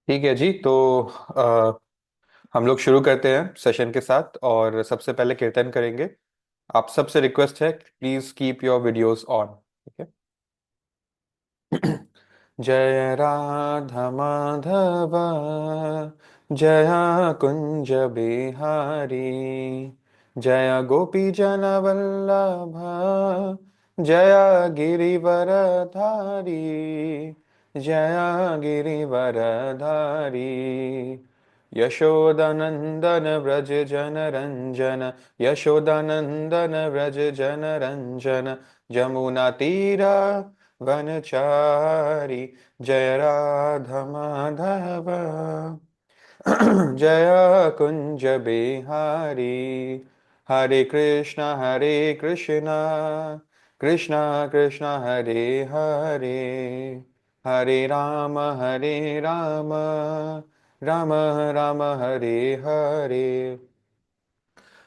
ठीक है जी। तो हम लोग शुरू करते हैं सेशन के साथ और सबसे पहले कीर्तन करेंगे। आप सबसे रिक्वेस्ट है, please keep your videos on. ठीक है। जय राधा माधव, जय कुंज बिहारी, जय गोपी जन वल्लभ, जय गिरिवरधारी, जय गिरिवरधारी। यशोदानंदन व्रज जन रंजन, यशोदानंदन व्रज जन रंजन, जमुना तीरा वनचारी। जय राधा माधव, जय कुंज बिहारी। हरे कृष्णा कृष्णा कृष्णा हरे हरे, हरे राम राम राम हरे हरे।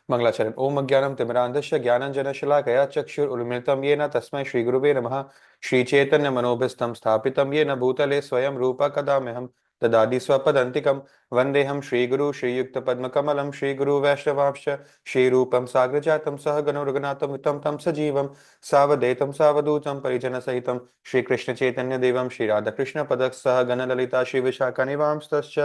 मंगलाचरण। ओम अज्ञानम तिमिरान्धस्य ज्ञानाञ्जनशलाकया चक्षुरुन्मिलितं येन तस्मै श्रीगुरुवे नमः। श्रीचैतन्य मनोभीष्टं स्थापितं येन भूतले स्वयं रूप कदा मह्यं ददाति स्वपदान्तिकं। वन्देऽहं श्रीगुरु श्रीयुक्तपद्मकमलं श्रीगुरु वैष्णवांश्च श्रीरूपं साग्रजातं सहगणो रघुनाथं वितं तं सजीवं सावधैतं सावधूतं परिजनसहितं श्रीकृष्णचैतन्यदेवं श्रीराधाकृष्णपदः सह गणललिता श्रीविशाखानिवांस्तश्च।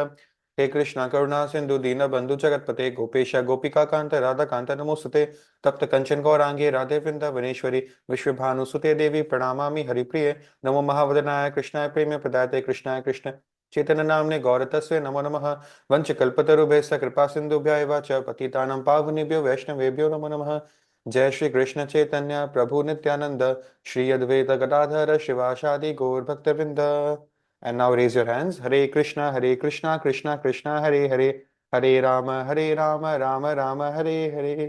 हे कृष्णा करुणा सिंधु दीन बंधु जगतपते गोपेश गोपिका कांत राधा कांत नमोस्तुते। तप्त कंचन गौरांगे राधे वृंदावनेश्वरी विश्वभानुसुते देवी प्रणमामि हरिप्रिये। नमो महावदनाय कृष्णाय प्रेम प्रदाते कृष्णाय कृष्ण चैतन्य नामने गौरतस्वे नमो नमः। वंच कल्पतरुभ्यश्च कृपा सिंधुभ्य एव च पतितानां पावनेभ्यो वैष्णवेभ्यो नमो नमः। जय श्री कृष्ण चैतन्य प्रभु नित्यानंद, श्री अद्वैत गदाधर शिवासादि गौर भक्तवृंद। And now raise your hands. Hare Krishna, Krishna Krishna, Hare Hare, Hare Rama, Rama Rama, Hare Hare.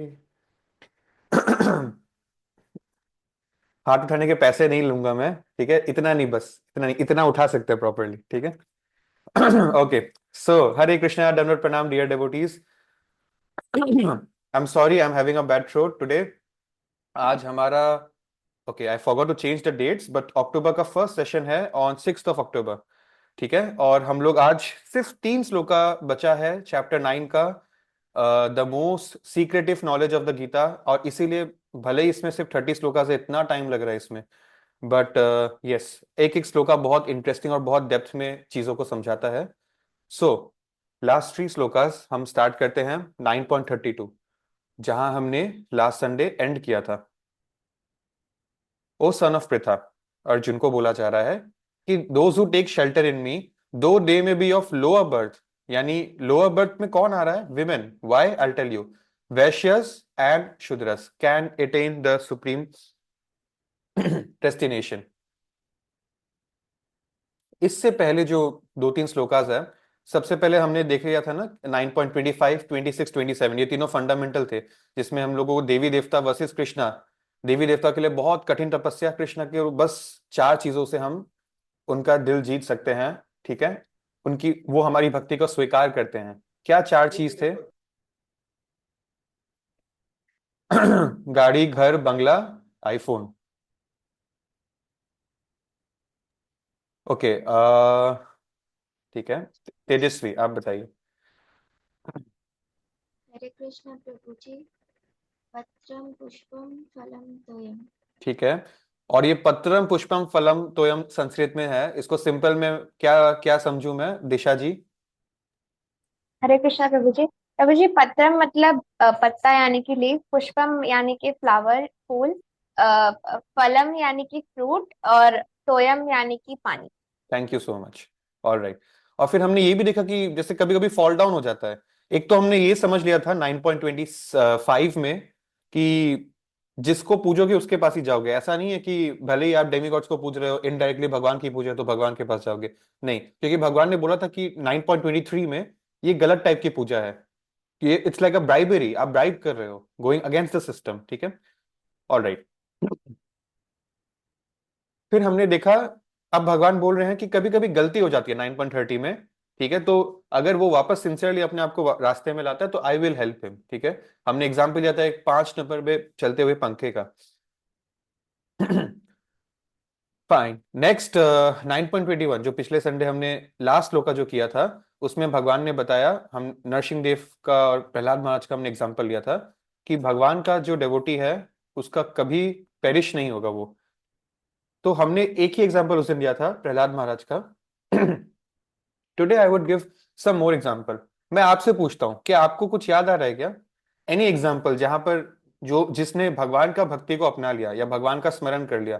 हाथ उठाने के पैसे नहीं लूंगा मैं, ठीक है? इतना नहीं, बस इतना नहीं, इतना उठा सकते हैं प्रॉपरली, ठीक है? ओके। सो हरे कृष्णा, दंडवत प्रणाम dear devotees. I am sorry, I am having a bad throat today. आज हमारा, okay I forgot to change the dates, but October का फर्स्ट सेशन है ऑन 6 अक्टूबर। ठीक है। और हम लोग आज सिर्फ 3 श्लोका बचा है चैप्टर 9 का, the most secretive knowledge of the Gita. और इसीलिए भले ही इसमें सिर्फ 30 श्लोका से इतना टाइम लग रहा है इसमें, बट यस, एक एक श्लोका बहुत इंटरेस्टिंग और बहुत डेप्थ में चीजों को समझाता है। सो लास्ट 3 श्लोकास हम स्टार्ट करते हैं 9.32, जहां हमने लास्ट संडे एंड किया था। O son of Pritha, Arjun को बोला जा रहा है कि those who take shelter in me though they may be of lower birth. यानी लोअर बर्थ में कौन आ रहा है? Women. Why? I tell you. Vaishyas and Shudras can attain the supreme destination. इससे पहले जो 2-3 श्लोकास है, सबसे पहले हमने देख लिया था ना 9.25, 26, 27, ये तीनों फंडामेंटल थे, जिसमें हम लोगों को देवी देवता वर्सेस कृष्णा, देवी देवता के लिए बहुत कठिन तपस्या, कृष्ण के बस 4 चीजों से हम उनका दिल जीत सकते हैं। ठीक है। उनकी, वो हमारी भक्ति को स्वीकार करते हैं। क्या 4 चीज थे? गाड़ी, घर, बंगला, आईफोन। ओके। ठीक है। तेजस्वी, आप बताइए। हरे कृष्ण प्रभु जी। पत्रम पुष्पम फलम तोयम। ठीक है। और ये पत्रम पुष्पम फलम तोयम संस्कृत में है, इसको सिंपल में क्या क्या समझूं मैं, दिशा जी? हरे कृष्णा प्रभु जी। प्रभु जी, पत्रम मतलब पत्ता यानी कि लीफ, पुष्पम यानी कि फ्लावर फूल, फलम यानी कि फ्रूट, और तोयम यानी कि पानी। Thank you so much. All right. और फिर हमने ये भी देखा कि जैसे कभी कभी फॉल डाउन हो जाता है। एक तो हमने ये समझ लिया था 9.25 में कि जिसको पूजोगे उसके पास ही जाओगे। ऐसा नहीं है कि भले ही आप डेमीगॉड्स को पूज रहे हो, इनडायरेक्टली भगवान की पूजे तो भगवान के पास जाओगे। नहीं, क्योंकि भगवान ने बोला था कि 9.23 में ये गलत टाइप की पूजा है, कि ये इट्स लाइक अ ब्राइबरी, आप ब्राइब कर रहे हो, गोइंग अगेंस्ट द सिस्टम। ठीक है। All right. फिर हमने देखा, अब भगवान बोल रहे हैं कि कभी कभी गलती हो जाती है 9.30 में। ठीक है। तो अगर वो वापस सिंसियरली अपने आप को रास्ते में लाता है तो आई विल हेल्प हिम। ठीक है। हमने एग्जाम्पल लिया था एक 5 नंबर पे चलते हुए पंखे का। फाइन। नेक्स्ट 9.21, जो पिछले संडे हमने लास्ट लो का जो किया था, उसमें भगवान ने बताया, हम नरसिंह देव का और प्रहलाद महाराज का हमने एग्जांपल लिया था कि भगवान का जो डेवोटी है उसका कभी पेरिश नहीं होगा वो। तो हमने एक ही एग्जांपल उस दिन लिया था प्रहलाद महाराज का। Today I would give some more example. मैं आपसे पूछता हूँ, क्या आपको कुछ याद आ रहा है क्या? एनी एग्जांपल जहां पर जो जिसने भगवान का भक्ति को अपना लिया या भगवान का स्मरण कर लिया,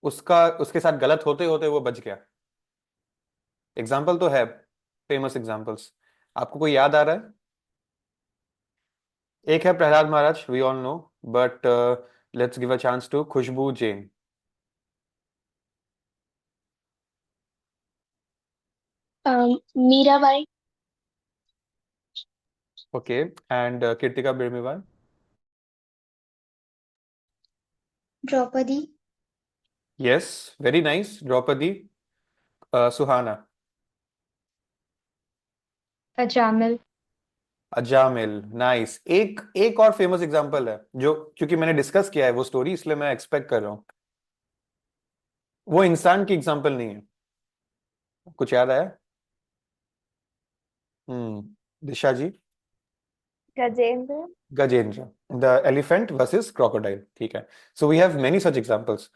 उसका उसके साथ गलत होते होते वो बच गया? एग्जाम्पल तो है, फेमस एग्जाम्पल्स। आपको कोई याद आ रहा है? एक है Prahlad Maharaj, we all know, but let's give a chance to Khushbu Jain. Mirabai. Okay, and Kirtika Birmiwal. Draupadi. Yes, very nice, Draupadi. Suhana. Ajamil. Ajamil, nice. एक एक और फेमस एग्जांपल है जो, क्योंकि मैंने डिस्कस किया है वो स्टोरी, इसलिए मैं एक्सपेक्ट कर रहा हूँ। वो इंसान की एग्जांपल नहीं है। कुछ याद आया? Disha ji. Gajendra. Gajendra, the elephant versus crocodile, ठीक है। So we have many such examples.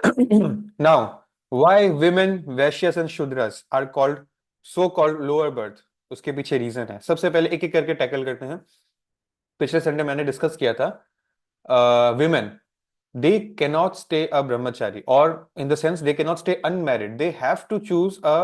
Now, why women Vaishyas and Shudras are called so called lower birth? उसके पीछे रीजन है। सबसे पहले एक एक करके टैकल करते हैं। पिछले संडे मैंने डिस्कस किया था, women, they cannot stay a brahmachari, or in the sense they cannot stay unmarried. They have to choose a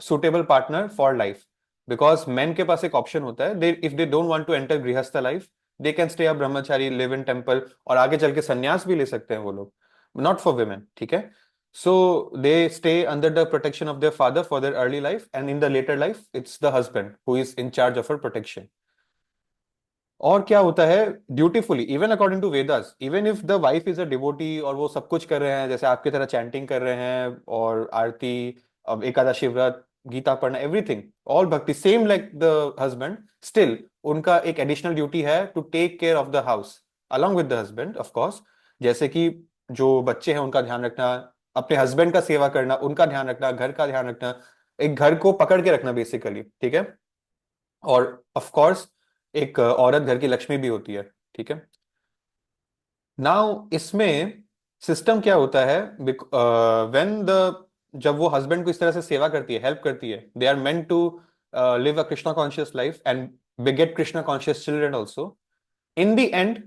suitable partner for life, because men के पास एक ऑप्शन होता है, they if they don't want to enter गृहस्थ life, they can stay a brahmachari, live in temple, और आगे चल के संन्यास भी ले सकते हैं वो लोग। not for women, ठीक है। so they stay under the protection of their father for their early life, and in the later life it's the husband who is in charge of her protection. और क्या होता है, dutifully, even according to Vedas, even if the wife is a devotee और वो सब कुछ कर रहे हैं जैसे आपकी तरह चैंटिंग कर रहे हैं और आरती, अब एकादशी व्रत, गीता पढ़ना, everything, all bhakti same like the husband, still उनका एक एडिशनल ड्यूटी है to take care of the house along with the husband, of course. जैसे कि जो बच्चे हैं उनका ध्यान रखना, अपने हस्बैंड का सेवा करना, उनका ध्यान रखना, घर का ध्यान रखना, एक घर को पकड़ के रखना बेसिकली, ठीक है। और ऑफ कोर्स एक औरत घर की लक्ष्मी भी होती है, ठीक है। नाउ इसमें सिस्टम क्या होता है, व्हेन द जब वो हस्बैंड को इस तरह से सेवा करती है, हेल्प करती है, they are meant to live a Krishna conscious life and beget Krishna conscious children also. In the end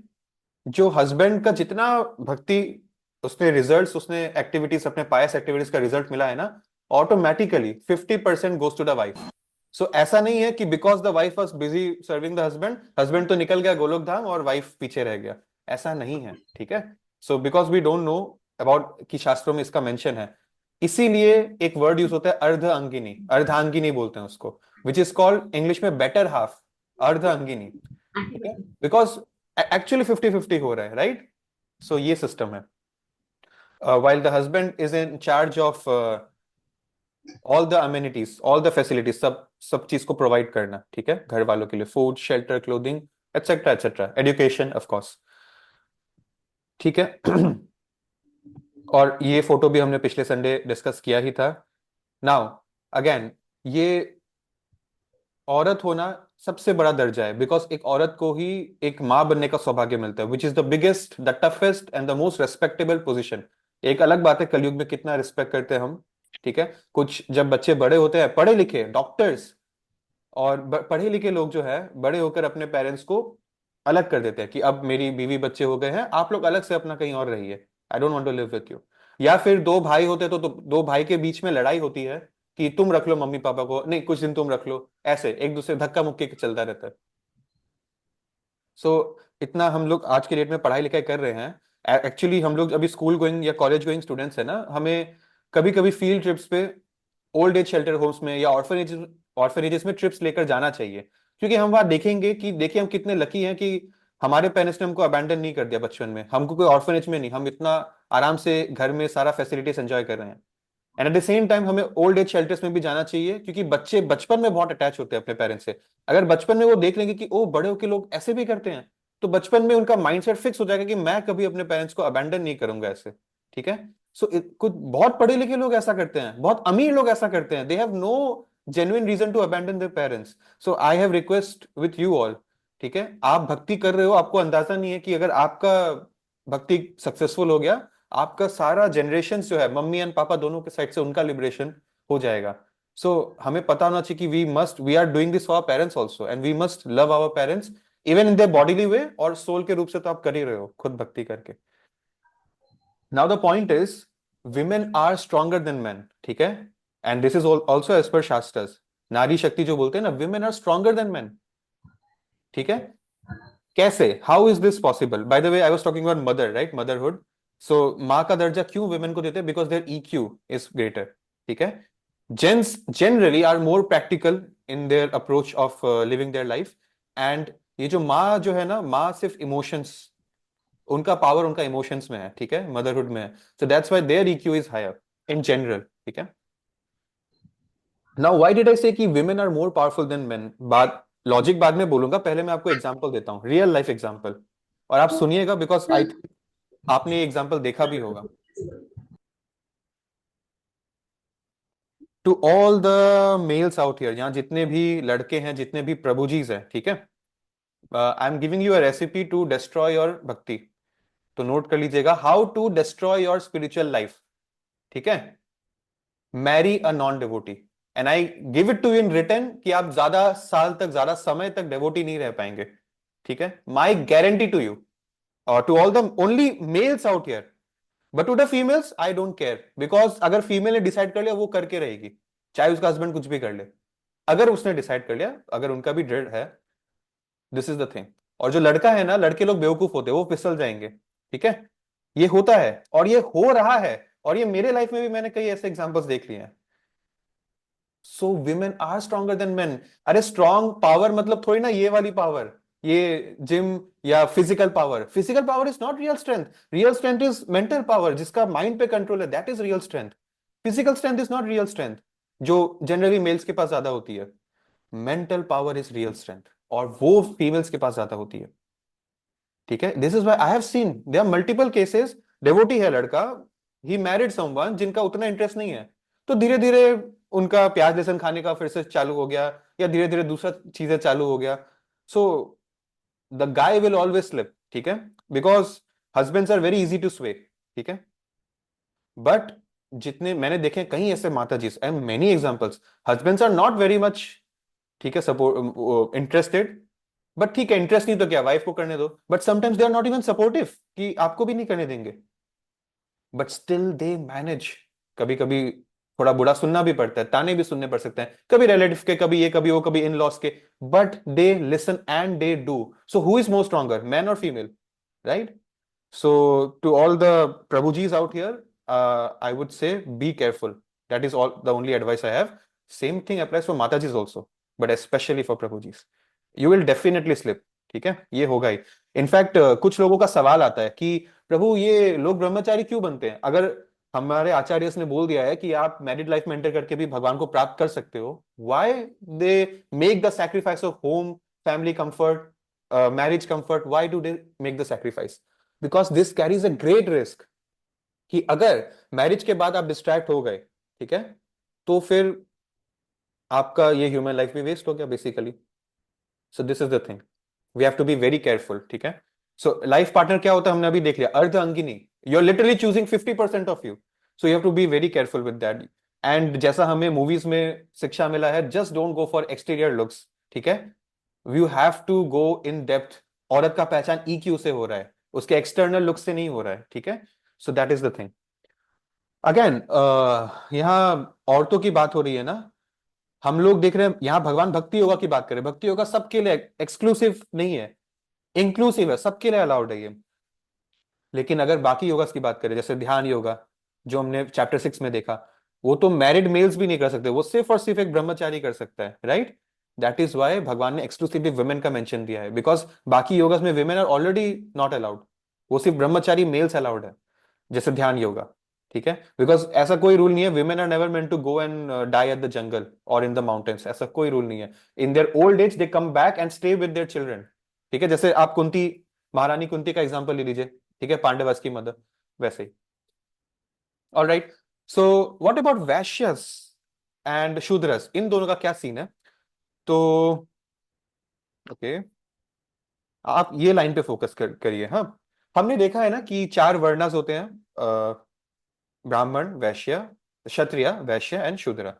जो हस्बैंड का जितना भक्ति, उसने रिजल्ट्स, उसने एक्टिविटीज, अपने पायस एक्टिविटीज का रिजल्ट मिला है ना, automatically 50% goes to the wife. So ऐसा नहीं है कि because the wife was busy serving the husband, husband तो निकल गया गोलोक धाम और वाइफ पीछे रह गया, ऐसा नहीं है, ठीक है। So because we don't know about कि शास्त्रों में इसका मेंशन है, इसीलिए एक वर्ड यूज होता है अर्ध अंगिनी, अर्धांगिनी बोलते हैं उसको, विच इज कॉल्ड इंग्लिश में बेटर हाफ, अर्ध अंगिनी, ठीक है। बिकॉज एक्चुअली 50-50 हो रहा है, राइट। सो ये सिस्टम है। while the husband is in charge of all the amenities, all the facilities, सब सब चीज को प्रोवाइड करना, ठीक है, घर वालों के लिए food, shelter, clothing, etcetera etcetera, education, of course, ठीक है। और ये फोटो भी हमने पिछले संडे डिस्कस किया ही था। नाउ अगेन, ये औरत होना सबसे बड़ा दर्जा है, बिकॉज एक औरत को ही एक माँ बनने का सौभाग्य मिलता है, which is the biggest, the toughest and the most respectable position. एक अलग बात है कलयुग में कितना रिस्पेक्ट करते हैं हम, ठीक है। कुछ जब बच्चे बड़े होते हैं, पढ़े लिखे डॉक्टर्स और पढ़े लिखे लोग जो है, बड़े होकर अपने पेरेंट्स को अलग कर देते हैं कि अब मेरी बीवी बच्चे हो गए हैं, आप लोग अलग से अपना कहीं और रहिए, I don't want to live with you. या फिर दो भाई होते हैं तो दो भाई के बीच में लड़ाई होती है कि तुम रख लो मम्मी पापा को, नहीं कुछ दिन तुम रख लो, ऐसे एक दूसरे धक्का मुक्की चलता रहता है। सो इतना हम लोग आज के डेट में पढ़ाई लिखाई कर रहे हैं, एक्चुअली हम लोग अभी स्कूल गोइंग या कॉलेज गोइंग स्टूडेंट्स है ना, हमें कभी कभी फील्ड ट्रिप्स पे ओल्ड एज शेल्टर होम्स में या ऑर्फनेजेस में ट्रिप्स लेकर जाना चाहिए, क्योंकि हम वहां देखेंगे कि देखिए हम कितने लकी हैं कि हमारे पेरेंट्स ने हमको अबैंडन नहीं कर दिया बचपन में, हमको कोई ऑर्फनेज में नहीं, हम इतना आराम से घर में सारा फैसिलिटीज एंजॉय कर रहे हैं। And at the same time हमें ओल्ड एज शेल्टर्स में भी जाना चाहिए, क्योंकि बच्चे बचपन में बहुत अटैच होते हैं अपने पेरेंट्स से। अगर बचपन में वो देख लेंगे कि ओ बड़े होके लोग ऐसे भी करते हैं, तो बचपन में उनका माइंडसेट फिक्स हो जाएगा कि मैं कभी अपने पेरेंट्स को अबैंडन नहीं करूंगा ऐसे, ठीक है। सो कुछ बहुत पढ़े लिखे लोग ऐसा करते हैं, बहुत अमीर लोग ऐसा करते हैं, they have no genuine reason to abandon their parents. So I have request with you all, ठीक है, आप भक्ति कर रहे हो, आपको अंदाजा नहीं है कि अगर आपका भक्ति सक्सेसफुल हो गया, आपका सारा जनरेशन जो है, मम्मी एंड पापा दोनों के साइड से, उनका लिबरेशन हो जाएगा। सो हमें पता होना चाहिए कि we are doing this for our parents also, and we must love our parents even in their bodily way, और सोल के रूप से तो आप कर ही रहे हो खुद भक्ति करके। Now the point is, women are stronger than man, ठीक है, and this is also as per Shastras. नारी शक्ति जो बोलते हैं ना, women are stronger than man, ठीक है। कैसे, how is this possible? By the way, I was talking about mother, right, motherhood. So माँ का दर्जा क्यों विमेन को देते हैं? Because their EQ is greater, ठीक है। Gents generally are more practical in their approach of living their life, and ये जो माँ जो है ना, माँ सिर्फ इमोशंस, उनका पावर उनका इमोशंस में है, ठीक है, मदरहुड में है। So that's why their EQ is higher in general, ठीक है। Now why did I say कि women are more powerful than men? बात लॉजिक बाद में बोलूंगा, पहले मैं आपको एग्जांपल देता हूं, रियल लाइफ एग्जांपल, और आप सुनिएगा, बिकॉज आई थिंक आपने ये एग्जांपल देखा भी होगा। To all the males out here, यहाँ जितने भी लड़के हैं, जितने भी प्रभुजीज हैं, ठीक है, I am giving you a recipe to destroy your bhakti. तो नोट कर लीजिएगा, how to destroy your spiritual life, ठीक है। Marry a non devotee, and I give it to you in return कि आप ज्यादा साल तक, ज्यादा समय तक डिवोटी नहीं रह पाएंगे, ठीक है। माई गारंटी टू यू, और to all the only males out here, but to the females I don't care, because अगर फीमेल ने डिसाइड कर लिया, वो करके रहेगी, चाहे उसका हस्बैंड कुछ भी कर ले। अगर उसने डिसाइड कर लिया, अगर उनका भी दृढ़ है, दिस इज द थिंग। और जो लड़का है ना, लड़के लोग बेवकूफ होते हैं, वो फिसल जाएंगे, ठीक है। ये होता है और ये हो रहा है, और ये मेरे लाइफ में भी मैंने कई ऐसे एग्जांपल्स देख लिए हैं। So women are stronger than men. अरे स्ट्रॉन्ग पावर मतलब थोड़ी ना ये वाली पावर, ये जिम या physical power. Physical power is not real strength. Real strength is mental power, जिसका माइंड पे कंट्रोल है, that is real strength. Physical strength is not real strength, जो जनरली मेल्स के पास ज्यादा होती है। Mental power is real strength, और वो फीमेल्स के पास ज्यादा होती है, ठीक है। This is why I have seen there are multiple cases. Devotee है लड़का, ही मैरिड समवन जिनका उतना इंटरेस्ट नहीं है, तो धीरे धीरे उनका प्याज लहसुन खाने का फिर से चालू हो गया, या धीरे धीरे दूसरा चीजें चालू हो गया। So the guy will always slip, ठीक है, because husbands are very easy to sway, ठीक है। बट जितने मैंने देखे कहीं ऐसे माता जी, and many examples, husbands are not very much, ठीक है, सपोर्ट इंटरेस्टेड, बट ठीक है, इंटरेस्ट नहीं तो क्या, वाइफ को करने दो, but sometimes they are not even supportive कि आपको भी नहीं करने देंगे, बट स्टिल दे मैनेज। कभी कभी थोड़ा बुरा सुनना भी पड़ता है, ताने भी सुनने पड़ सकते हैं, कभी रिलेटिव के, कभी ये, कभी वो, कभी इन लॉस के, but they listen and they do. So who is more stronger, man और female, right? So to all the Prabhujis out here, I would say be careful. That is all the only advice I have. Same thing applies for Matajis also, but especially for Prabhujis. You will definitely slip. ठीक है, ये होगा ही। In fact कुछ लोगों का सवाल आता है कि प्रभु ये लोग ब्रह्मचारी क्यों बनते हैं? अगर हमारे आचार्य ने बोल दिया है कि आप मैरिड लाइफ में एंटर करके भी भगवान को प्राप्त कर सकते हो, why they make the sacrifice of home, family comfort, marriage comfort? Why do they make the sacrifice? Because this carries a great risk कि अगर मैरिज के बाद आप डिस्ट्रैक्ट हो गए, ठीक है, तो फिर आपका ये ह्यूमन लाइफ भी वेस्ट हो गया basically. So this is the thing, we have to be very careful, ठीक है। सो लाइफ पार्टनर क्या होता है हमने अभी देख लिया, अर्ध अंगिनी, you are literally choosing 50% of you, so you have to be very careful with that. And जैसा हमें मूवीज में शिक्षा मिला है, just don't go for exterior looks, ठीक है, you have to go in depth. औरत का पहचान ईक्यू से हो रहा है, उसके एक्सटर्नल लुक से नहीं हो रहा है, ठीक है। So that is the thing. Again यहाँ औरतों की बात हो रही है ना, हम लोग देख रहे हैं यहाँ भगवान भक्ति योगा की बात करें। भक्ति योगा सबके लिए एक्सक्लूसिव नहीं है, इंक्लूसिव है, सबके लिए अलाउड है ये। लेकिन अगर बाकी योगा की बात करें, जैसे ध्यान योगा जो हमने चैप्टर 6 में देखा, वो तो मैरिड मेल्स भी नहीं कर सकते, वो सिर्फ और सिर्फ एक ब्रह्मचारी कर सकता है, राइट? दैट इज वाई भगवान ने एक्सक्लूसिवली वुमेन का मेंशन दिया है, बिकॉज बाकी योगा में women are already not allowed, वो सिर्फ ब्रह्मचारी मेल्स अलाउड है, जैसे ध्यान योगा, ठीक है। बिकॉज ऐसा कोई रूल नहीं है, women are never meant to go and die at the jungle और इन द माउंटेन्स, ऐसा कोई रूल नहीं है। In their old age they come back and stay with their children, ठीक है। जैसे आप कुंती, महारानी कुंती का एग्जाम्पल ले लीजिए, ठीक है, पांडवास की मदर, वैसे ही। All right, so what about Vaishyas and Shudras, इन दोनों का क्या सीन है? तो ओके, आप ये लाइन पे फोकस करिए। हाँ, हमने देखा है ना कि 4 वर्णास होते हैं, ब्राह्मण, वैश्य, क्षत्रिय, वैश्य एंड शूद्र।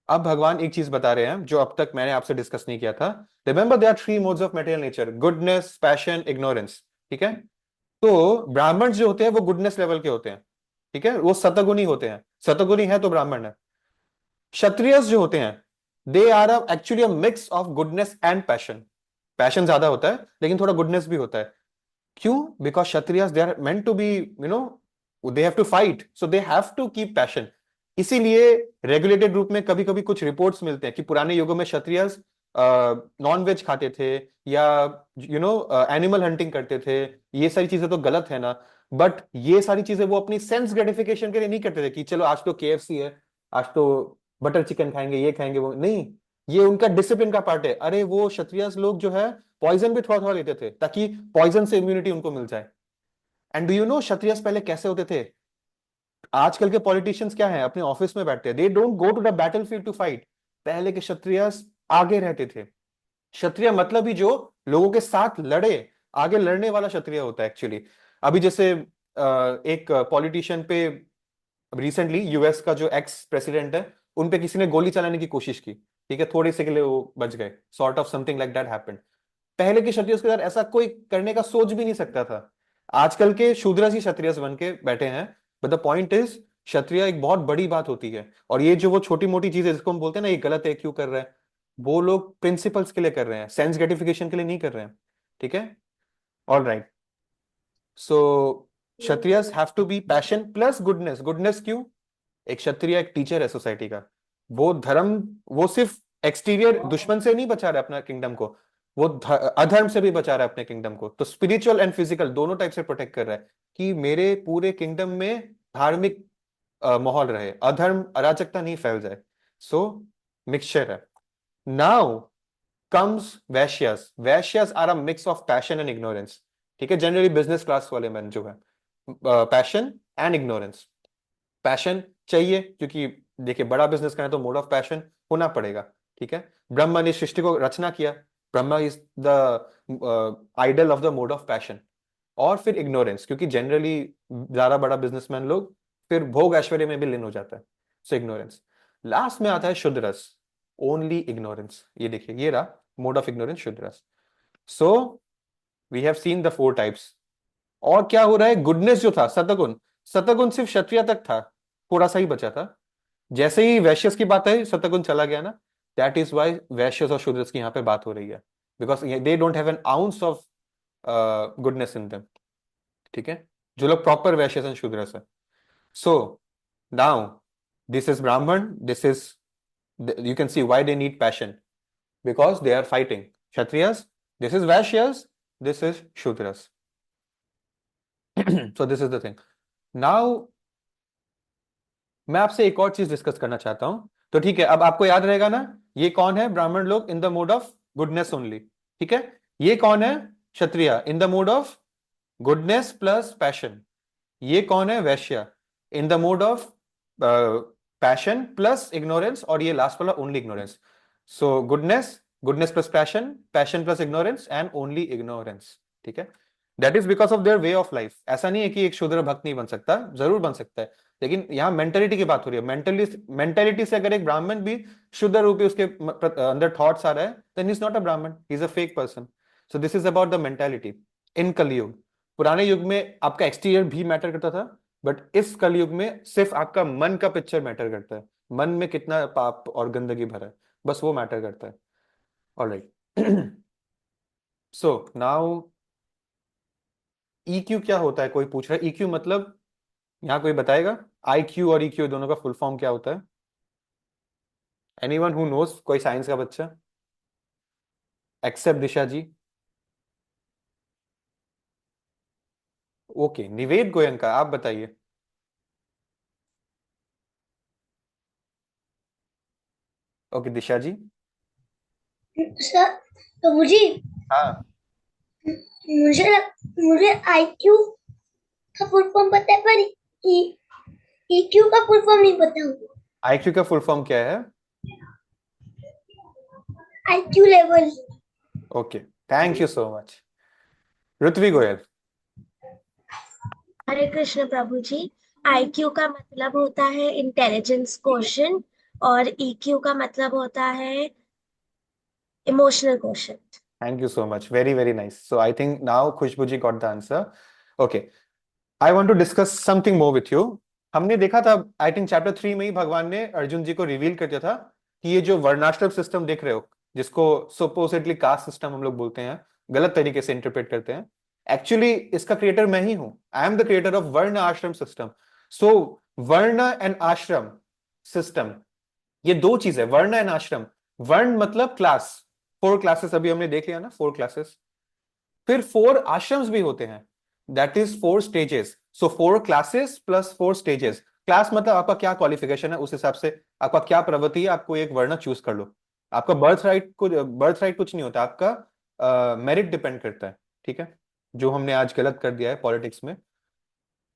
अब भगवान एक चीज बता रहे हैं जो अब तक मैंने आपसे डिस्कस नहीं किया था। Remember there are 3 modes of material nature, goodness, passion, ignorance. ठीक है, तो ब्राह्मण जो होते हैं वो गुडनेस लेवल के होते हैं, ठीक है, वो सतगुणी होते हैं, सतगुणी है तो ब्राह्मण है। क्षत्रियस जो होते हैं, they are actually a mix of goodness and passion. Passion ज्यादा होता है लेकिन थोड़ा गुडनेस भी होता है। क्यों? Because Kshatriyas they are meant to be, you know, they have to fight, so they have to keep passion. इसीलिए रेगुलेटेड रूप में कभी कभी कुछ रिपोर्ट्स मिलते हैं कि पुराने युगों में क्षत्रियस नॉन वेज खाते थे, या एनिमल हंटिंग करते थे। ये सारी चीजें तो गलत है ना, बट ये सारी चीजें वो अपनी सेंस ग्रेटिफिकेशन के लिए नहीं करते थे कि चलो आज तो केएफसी है, आज तो बटर चिकन खाएंगे, ये खाएंगे, वो नहीं। ये उनका डिसिप्लिन का पार्ट है। अरे वो क्षत्रिय लोग जो है पॉइजन भी थोड़ा थोड़ा लेते थे ताकि पॉइजन से इम्यूनिटी उनको मिल जाए। And do you know Kshatriyas पहले कैसे होते थे? आजकल के पॉलिटिशियंस क्या हैं, अपने ऑफिस में बैठते हैं, they don't go to the battlefield to fight. पहले के क्षत्रियस आगे रहते थे। क्षत्रिय मतलब ही जो लोगों के साथ लड़े, आगे लड़ने वाला क्षत्रिय होता है एक्चुअली। अभी जैसे एक पॉलिटिशियन पे रिसेंटली, यूएस का जो एक्स प्रेसिडेंट है, उन पे किसी ने गोली चलाने की कोशिश की, ठीक है, थोड़े से के लिए वो बच गए, sort of something like that happened. पहले के क्षत्रिय के साथ ऐसा कोई करने का सोच भी नहीं सकता था। आजकल के शूद्र ही क्षत्रिय बन के बैठे हैं। बट द पॉइंट इज, क्षत्रिय एक बहुत बड़ी बात होती है। और ये जो वो छोटी मोटी चीज है जिसको हम बोलते हैं ना ये गलत है, क्यों कर रहा है, वो लोग प्रिंसिपल्स के लिए कर रहे हैं, सेंस ग्रेटिफिकेशन के लिए नहीं कर रहे हैं। ठीक है, all right. So Kshatriyas have to be passion plus goodness. Goodness क्यों? एक क्षत्रिय एक टीचर है सोसाइटी का। वो धर्म, वो सिर्फ एक्सटीरियर दुश्मन से नहीं बचा रहा है अपना किंगडम को, वो अधर्म से भी बचा रहा है अपने किंगडम को। तो स्पिरिचुअल एंड फिजिकल दोनों टाइप से प्रोटेक्ट कर रहा है कि मेरे पूरे किंगडम में धार्मिक माहौल रहे, अधर्म अराजकता नहीं फैल जाए। सो मिक्सचर है। Now comes Vaishyas. Vaishyas are a mix of passion and ignorance. ठीक है, जनरली बिजनेस क्लास वाले मैन जो है, पैशन एंड इग्नोरेंस। पैशन चाहिए क्योंकि देखिए बड़ा बिजनेस करना है तो मोड ऑफ पैशन होना पड़ेगा। ठीक है, ब्रह्मा ने सृष्टि को रचना किया, Brahma is the idol of the mode of passion. और फिर इग्नोरेंस, क्योंकि जनरली ज्यादा बड़ा बिजनेसमैन लोग फिर भोग ऐश्वर्य में भी लीन हो जाता है। सो इग्नोरेंस। लास्ट में आता है शुद्ध रस, ओनली इग्नोरेंस। ये देखिए, ये रहा मोड ऑफ इग्नोरेंस, शुद्ध रस। So we have seen the 4 types. और क्या हो रहा है, गुडनेस जो था सतगुण, सतगुण सिर्फ क्षत्रिय तक था, थोड़ा सा ही बचा था। जैसे ही वैश्यस की बात आई सतगुण चला गया ना, दैट इज वाई वैश्यस और शूद्रस की यहाँ पे बात हो रही है, because they don't have an ounce of goodness in them. ठीक है, जो लोग प्रॉपर वैश्यस एंड शूद्रस है। So now this is Brahmin, this is, you can see why they need passion, because they are fighting. Kshatriyas, this is Vaishyas, this is Shudras. So this is the thing. Now मैं आपसे एक और चीज डिस्कस करना चाहता हूं। तो ठीक है, अब आपको याद रहेगा ना, ये कौन है, ब्राह्मण लोग in the mode of goodness only. ठीक है, ये कौन है, क्षत्रिय in the mode of goodness plus passion. ये कौन है, वैश्य in the mode of passion plus ignorance, और ये लास्ट वाला only ignorance. So goodness, goodness plus passion, passion plus ignorance and only ignorance. ठीक है, that is because of their way of life. ऐसा नहीं है कि एक शूद्र भक्त नहीं बन सकता, जरूर बन सकता है, लेकिन यहाँ मेंटेलिटी की बात हो रही है। मेंटेलिटी से अगर एक ब्राह्मण भी शुद्ध रूप उसके अंदर थॉट्स आ रहा है, then is not a Brahmin, is a fake person. So this is about the mentality in Kalyug. पुराने युग में आपका एक्सटीरियर भी मैटर करता था, बट इस कलयुग में सिर्फ आपका मन का पिक्चर मैटर करता है। मन में कितना पाप और गंदगी भरा है, बस वो मैटर करता है। ऑलराइट। सो नाउ EQ क्या होता है, कोई पूछ रहा है EQ मतलब, यहाँ कोई बताएगा? IQ और EQ दोनों का फुल फॉर्म क्या होता है? एनीवन हु नोस, कोई साइंस का बच्चा? एक्सेप्ट दिशा जी। ओके, निवेद गोयनका, आप बताइए। ओके, दिशा जी। सर, प्रभु जी, हाँ, मुझे मुझे आईक्यू का फुल फॉर्म पता है, पर ई EQ का फुल फॉर्म नहीं पता हमको। IQ का फुल फॉर्म क्या है? IQ level. Okay, thank you so much. Ritvi Goyal. Hare Krishna Prabhu ji. IQ का मतलब होता है इंटेलिजेंस क्वोशंट और ईक्यू का मतलब होता है emotional quotient. Thank you so much. Very, very nice. So I think now Khushbu ji got the answer. Okay. I want to discuss something more with you. हमने देखा था, आई थिंक चैप्टर 3 में ही भगवान ने अर्जुन जी को रिवील कर दिया था कि ये जो वर्णाश्रम सिस्टम देख रहे हो, जिसको सुपोजिटली कास्ट सिस्टम हम लोग बोलते हैं, गलत तरीके से इंटरप्रेट करते हैं, एक्चुअली इसका क्रिएटर मैं ही हूं। I am the creator of वर्ण आश्रम सिस्टम। सो वर्ण एंड आश्रम सिस्टम, ये दो चीज है, वर्ण एंड आश्रम। वर्ण मतलब क्लास, 4 क्लासेस अभी हमने देख लिया ना, 4 क्लासेस। फिर 4 आश्रम्स भी होते हैं, that is 4 stages. So 4 classes plus 4 stages. Class मतलब आपका क्या क्वालिफिकेशन है, उस हिसाब से आपका क्या प्रवृत्ति है, आपको एक वर्ण चूज कर लो। आपका बर्थ राइट कुछ नहीं होता, आपका मेरिट डिपेंड करता है, ठीक है, जो हमने आज गलत कर दिया है पॉलिटिक्स में।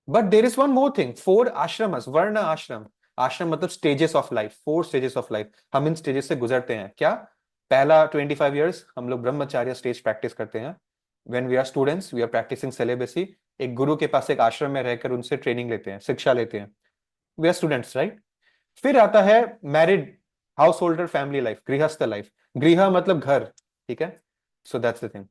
But there is one more thing, 4 आश्रमस, वर्ण आश्रम। आश्रम मतलब stages of life, 4 stages of life. हम इन स्टेजेस से गुजरते हैं। क्या? पहला 25 ईयर्स हम लोग ब्रह्मचार्य स्टेज प्रैक्टिस करते हैं। When we are students we are practising celibacy. एक गुरु के पास एक आश्रम में रहकर उनसे ट्रेनिंग लेते हैं, शिक्षा लेते हैं। We are students, right? फिर आता है married, householder, family life, गृहस्थ लाइफ। गृह मतलब घर, ठीक है। So that's the thing.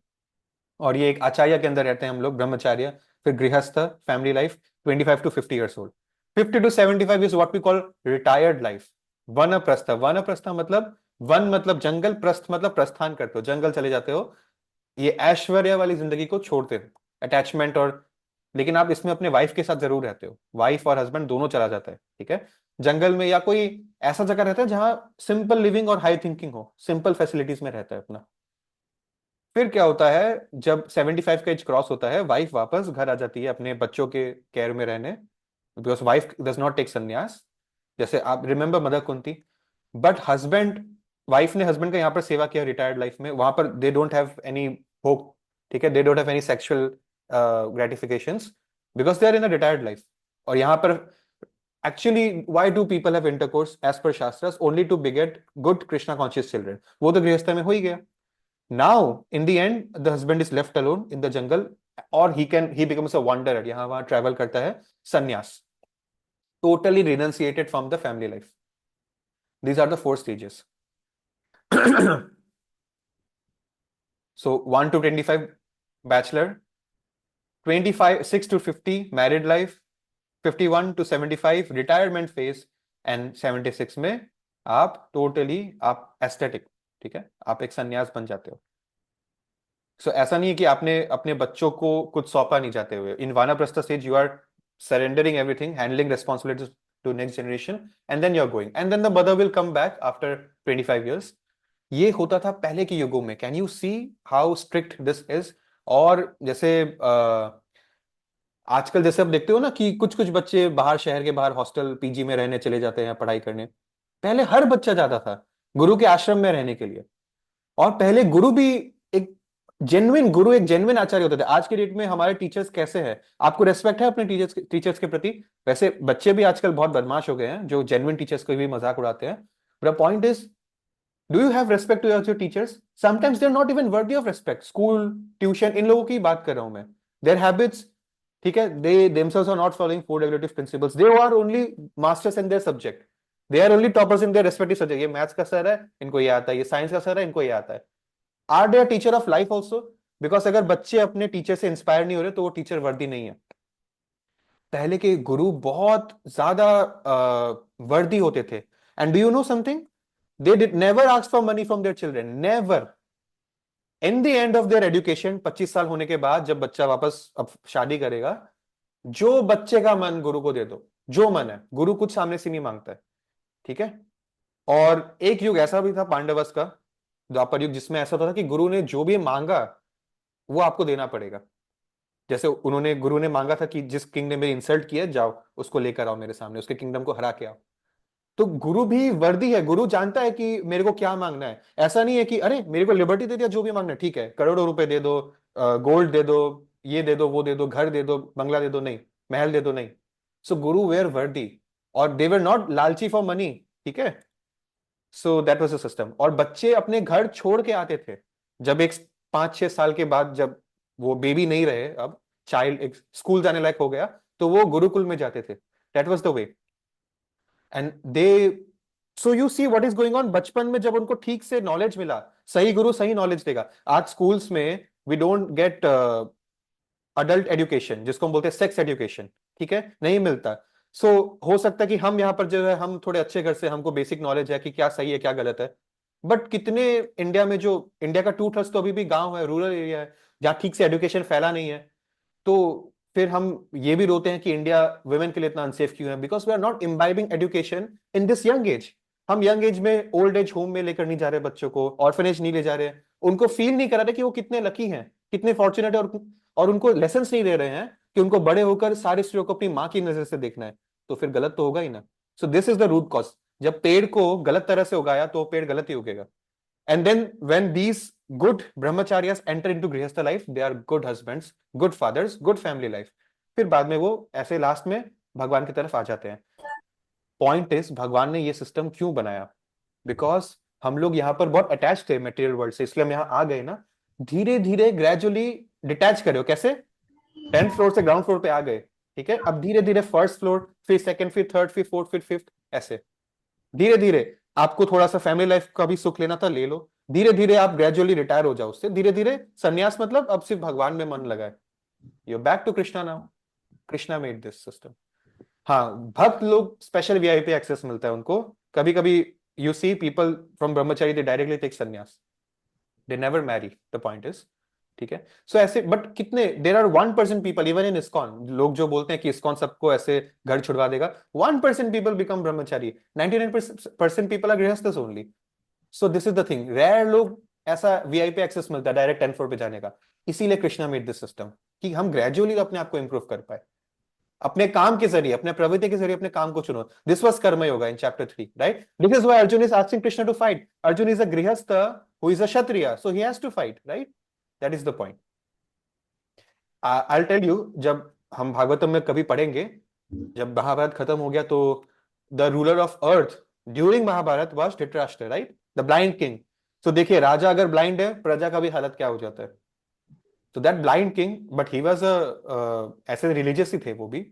और ये एक आचार्य के अंदर रहते हैं हम लोग, ब्रह्मचार्य। फिर गृहस्थ, family life, 25 to 50 years old. 50 to 75 is what we call retired life. वनप्रस्थ, वनप्रस्थ मतलब, वन मतलब जंगल, प्रस्थ मतलब प्रस्थान करते हो, जंगल चले जाते हो। ये ऐश्वर्य वाली जिंदगी को छोड़ते हो, अटैचमेंट और, लेकिन आप इसमें अपने वाइफ के साथ जरूर रहते हो, वाइफ और हस्बैंड दोनों चला जाता है, ठीक है। जंगल में या कोई ऐसा जगह रहता है जहां सिंपल लिविंग और हाई थिंकिंग हो, सिंपल फैसिलिटीज में रहता है अपना। फिर क्या होता है, जब 75 का एज क्रॉस होता है, वाइफ वापस घर आ जाती है अपने बच्चों के केयर में रहने, because wife does not take sannyas. जैसे आप remember mother Kunti. But husband, wife ने हस्बैंड का यहाँ पर सेवा किया रिटायर्ड लाइफ में, वहां पर they don't have any hope, ठीक है, they don't have any sexual gratifications because they are in a retired life. और यहाँ पर actually why do people have intercourse as per shastras? Only to beget good Krishna conscious children. वो तो गृहस्थ में हो ही गया। Now, in the end, the husband is left alone in the jungle, or he becomes a wanderer. यहाँ वहाँ travel करता है, संन्यास, totally renunciated from the family life. These are the 4 stages. So 1 to 25 bachelor, 6 to 50 married life, 51 to 75 retirement phase, and 76 में आप totally आप aesthetic, ठीक है, आप एक संन्यास बन जाते हो। सो ऐसा नहीं है कि आपने अपने बच्चों को कुछ सौंपा नहीं जाते हुए। In vanaprastha stage you are surrendering everything, handling responsibilities to next generation, and then you are going, and then the mother will come back after 25 years. ये होता था पहले के युगों में। Can you see how strict this is? और जैसे आजकल जैसे आप देखते हो ना कि कुछ कुछ बच्चे बाहर, शहर के बाहर हॉस्टल पीजी में रहने चले जाते हैं पढ़ाई करने। पहले हर बच्चा जाता था गुरु के आश्रम में रहने के लिए। और पहले गुरु भी एक जेन्युइन गुरु, एक जेन्युइन आचार्य होते थे। आज के डेट में हमारे टीचर्स कैसे हैं? आपको रेस्पेक्ट है अपने टीचर्स के प्रति? वैसे बच्चे भी आजकल बहुत बदमाश हो गए हैं जो जेन्युइन टीचर्स को भी मजाक उड़ाते हैं। But point is, do you have respect to your teachers? Sometimes they are not even worthy of respect. School, tuition, इन लोगों की बात कर रहा हूं मैं। देयर हैबिट्स, ठीक है, they themselves are not following 4 regulative principles. They are only masters in their subject, they are only toppers in their respective subject. ये मैथ्स का सर है, इनको ये आता है, ये साइंस का सर है, इनको ये आता है। Are they teacher of life also? Because अगर बच्चे अपने टीचर से इंस्पायर नहीं हो रहे तो वो टीचर वर्दी नहीं है। पहले के गुरु बहुत ज्यादा वर्दी होते थे। And do you know something? They did never ask for money from their children, never. In the end of their education, 25 साल होने के बाद जब बच्चा वापस अब शादी करेगा, जो बच्चे का मन गुरु को दे दो, जो मन है। गुरु कुछ सामने से नहीं मांगता है, ठीक है। और एक युग ऐसा भी था पांडवस का, द्वापर युग, जिसमें ऐसा था कि गुरु ने जो भी मांगा वो आपको देना पड़ेगा। जैसे उन्होंने, गुरु ने मांगा था कि जिस किंग ने मेरी इंसल्ट किया, जाओ उसको लेकर आओ मेरे सामने, उसके किंगडम को हरा के आओ। तो गुरु भी वर्दी है, गुरु जानता है कि मेरे को क्या मांगना है। ऐसा नहीं है कि अरे मेरे को लिबर्टी दे दिया, जो भी मांगना है ठीक है, करोड़ों रुपए दे दो, गोल्ड दे दो, ये दे दो, वो दे दो, घर दे दो, बंगला दे दो, नहीं, महल दे दो, नहीं। सो गुरु वेयर वर्दी, और दे वर नॉट लालची फॉर मनी, ठीक है। So that was the system. और बच्चे अपने घर छोड़ के आते थे, जब एक 5-6 साल के बाद, जब वो बेबी नहीं रहे, अब चाइल्ड एक स्कूल जाने लायक हो गया, तो वो गुरुकुल में जाते थे। That was the way. And they, so you see what is going on. बचपन में जब उनको ठीक से नॉलेज मिला, सही गुरु सही नॉलेज देगा। आज स्कूल्स में we don't get adult education, जिसको हम बोलते हैं सेक्स एजुकेशन, ठीक है, नहीं मिलता। सो हो सकता है कि हम यहाँ पर जो है, हम थोड़े अच्छे घर से, हमको बेसिक नॉलेज है कि क्या सही है क्या गलत है। बट कितने इंडिया में, जो इंडिया का 2/3 तो अभी भी गांव है, रूरल एरिया है, जहाँ ठीक से एजुकेशन फैला नहीं है। तो फिर हम ये भी रोते हैं कि इंडिया वुमेन के लिए इतना अनसेफ क्यों है, because we are not imbibing education in this young age. हम यंग एज में ओल्ड एज होम में लेकर नहीं जा रहे बच्चों को, ऑर्फनेज नहीं ले जा रहे, उनको फील नहीं करा रहे कि वो कितने लकी हैं, कितने फॉर्चुनेट है। और उनको लेसन्स नहीं दे रहे हैं कि उनको बड़े होकर सारी स्त्रियों को अपनी माँ की नजर से देखना है। तो फिर गलत तो होगा ही ना। So this is the root cause. जब पेड़ को गलत तरह से उगाया तो पेड़ गलत ही उगेगा। And then when these good brahmacharyas enter into grihastha life, they are good husbands, good fathers, good family life. फिर बाद में वो ऐसे लास्ट में भगवान की तरफ आ जाते हैं। पॉइंट इज, भगवान ने ये सिस्टम क्यों बनाया? बिकॉज हम लोग यहाँ पर बहुत अटैच थे मटेरियल वर्ल्ड से, इसलिए हम यहाँ आ गए ना। धीरे धीरे ग्रेजुअली डिटैच करे हो, कैसे? 10th फ्लोर से ग्राउंड फ्लोर पे आ गए, ठीक है। अब धीरे धीरे फर्स्ट फ्लोर, फिर सेकंड, फिर थर्ड, फिर फोर्थ, फिर फिफ्थ, ऐसे धीरे धीरे। आपको थोड़ा सा फैमिली लाइफ का भी सुख लेना था, ले लो। धीरे धीरे आप ग्रेजुअली रिटायर हो जाओ उससे, धीरे धीरे संन्यास, मतलब अब सिर्फ भगवान में मन लगाए। You back to Krishna now. Krishna made this system. हाँ, भक्त लोग स्पेशल वीआईपी एक्सेस मिलता है उनको। कभी कभी you see people from Brahmachari, they directly take sannyas, they never marry, the point is, ठीक है। सो ऐसे, बट कितने, there are 1% people even in ISKCON. लोग जो बोलते हैं कि इस्कॉन सबको ऐसे घर छुड़वा देगा, 1% people become brahmachari, 99% people are grihasthas only. So this is the thing, rare लोग ऐसा वीआईपी एक्सेस मिलता है डायरेक्ट 10th फ्लोर पे जाने का। इसीलिए कृष्णा मेड दिस सिस्टम कि हम ग्रेजुअली अपने आप को इंप्रूव कर पाए, अपने काम के जरिए, अपने प्रवृत्ति के जरिए अपने काम को चुनो। This was karma yoga in chapter 3, right? This is why Arjun is asking Krishna to fight. Arjun is a grihastha who is a kshatriya, so he has to fight, right? That is the point. I tell you, जब हम भागवतम में कभी पढ़ेंगे, जब महाभारत खत्म हो गया, तो the ruler of earth during Mahabharata was Dhritarashtra, right? The blind king. तो देखिए, राजा अगर ब्लाइंड है, प्रजा का भी हालत क्या हो जाता है। तो that blind king, but he was ऐसे रिलीजियस ही थे वो भी।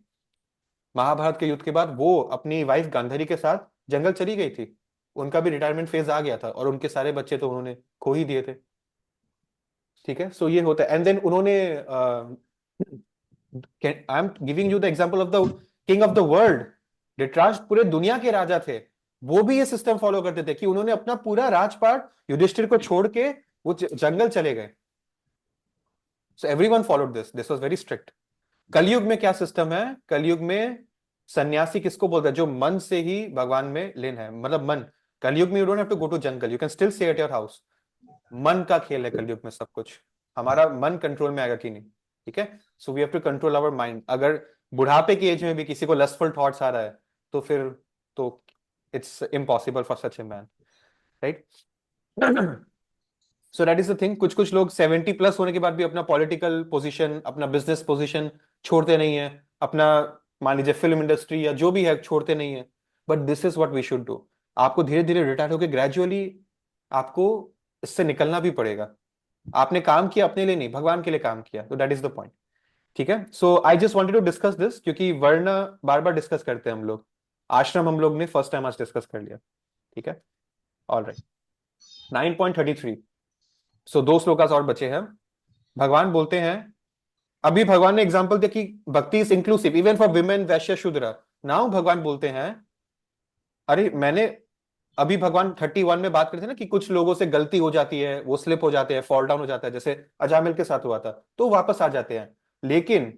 महाभारत के युद्ध के बाद वो अपनी वाइफ गांधारी के साथ जंगल चली गई थी। उनका भी रिटायरमेंट फेज आ गया था, और उनके सारे बच्चे तो उन्होंने खो ही दिए थे, ठीक है। सो ये होता है। एंड देन उन्होंने, आई am giving you the example of the king of the world. Dhritarashtra पूरे दुनिया के राजा थे, वो भी ये सिस्टम फॉलो करते थे कि उन्होंने अपना पूरा राजपाट युधिष्ठिर को छोड़ के वो जंगल चले गए। So everyone followed this, this was very strict. कलयुग में क्या सिस्टम है? कलयुग में सन्यासी किसको बोलते हैं? जो मन से ही भगवान में लीन है, मतलब मन। कलयुग में you don't have to go to jungle, you can still stay at your house. मन का खेल है कलयुग में सब कुछ। हमारा मन कंट्रोल में आएगा कि नहीं, ठीक है। So we have to control our mind. अगर बुढ़ापे की एज में भी किसी को लस्टफुल थॉट्स आ रहा है, तो फिर तो it's impossible for such a man, right? So that is the thing. कुछ कुछ लोग 70 प्लस होने के बाद भी अपना पॉलिटिकल पोजीशन, अपना बिजनेस पोजीशन छोड़ते नहीं है, अपना मान लीजिए फिल्म इंडस्ट्री या जो भी है, छोड़ते नहीं है। But this is what we should do. आपको धीरे धीरे रिटायर होकर ग्रेजुअली आपको इससे निकलना भी पड़ेगा। आपने काम किया अपने लिए नहीं, भगवान के लिए काम किया, तो दैट इज द पॉइंट, ठीक है। So I just wanted to discuss this, क्योंकि वर्ण बार बार डिस्कस करते हैं हम लोग। आश्रम हम लोग ने फर्स्ट टाइम आज डिस्कस कर लिया, ठीक है। ऑलराइट, 9.33। सो 2 श्लोकास और बचे हैं। भगवान बोलते हैं, अभी भगवान ने एग्जांपल दिया कि भक्ति is inclusive even for women, वैश्य, शूद्र। नाउ भगवान बोलते हैं, अरे मैंने अभी भगवान 31 में बात करते थे ना कि कुछ लोगों से गलती हो जाती है, वो स्लिप हो जाते हैं, फॉल डाउन हो जाता है, जैसे अजामिल के साथ हुआ था, तो वापस आ जाते हैं। लेकिन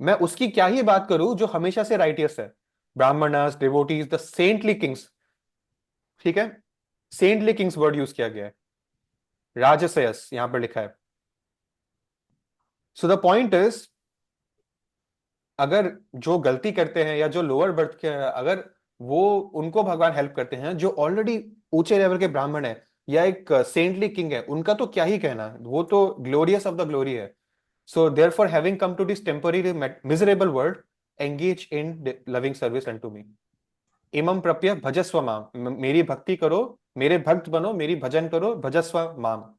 मैं उसकी क्या ही बात करूं जो हमेशा से राइटियस है। Brahmanas, devotees, the saintly Kings, ठीक है। सेंटली किंग्स वर्ड यूज किया गया है, राजसयस यहां पर लिखा है। सो द पॉइंट इज, अगर जो गलती करते हैं या जो लोअर बर्थ के हैं, अगर वो उनको भगवान हेल्प करते हैं, जो ऑलरेडी ऊंचे लेवल के ब्राह्मण है या एक सेंटली किंग है, उनका तो क्या ही कहना, वो तो ग्लोरियस ऑफ द ग्लोरी है। So therefore having come to this temporary miserable world, engage in loving service unto me. इमं प्रप्य भजस्व माम, मेरी भक्ति करो, मेरे भक्त बनो, मेरी भजन करो, भजस्व माम।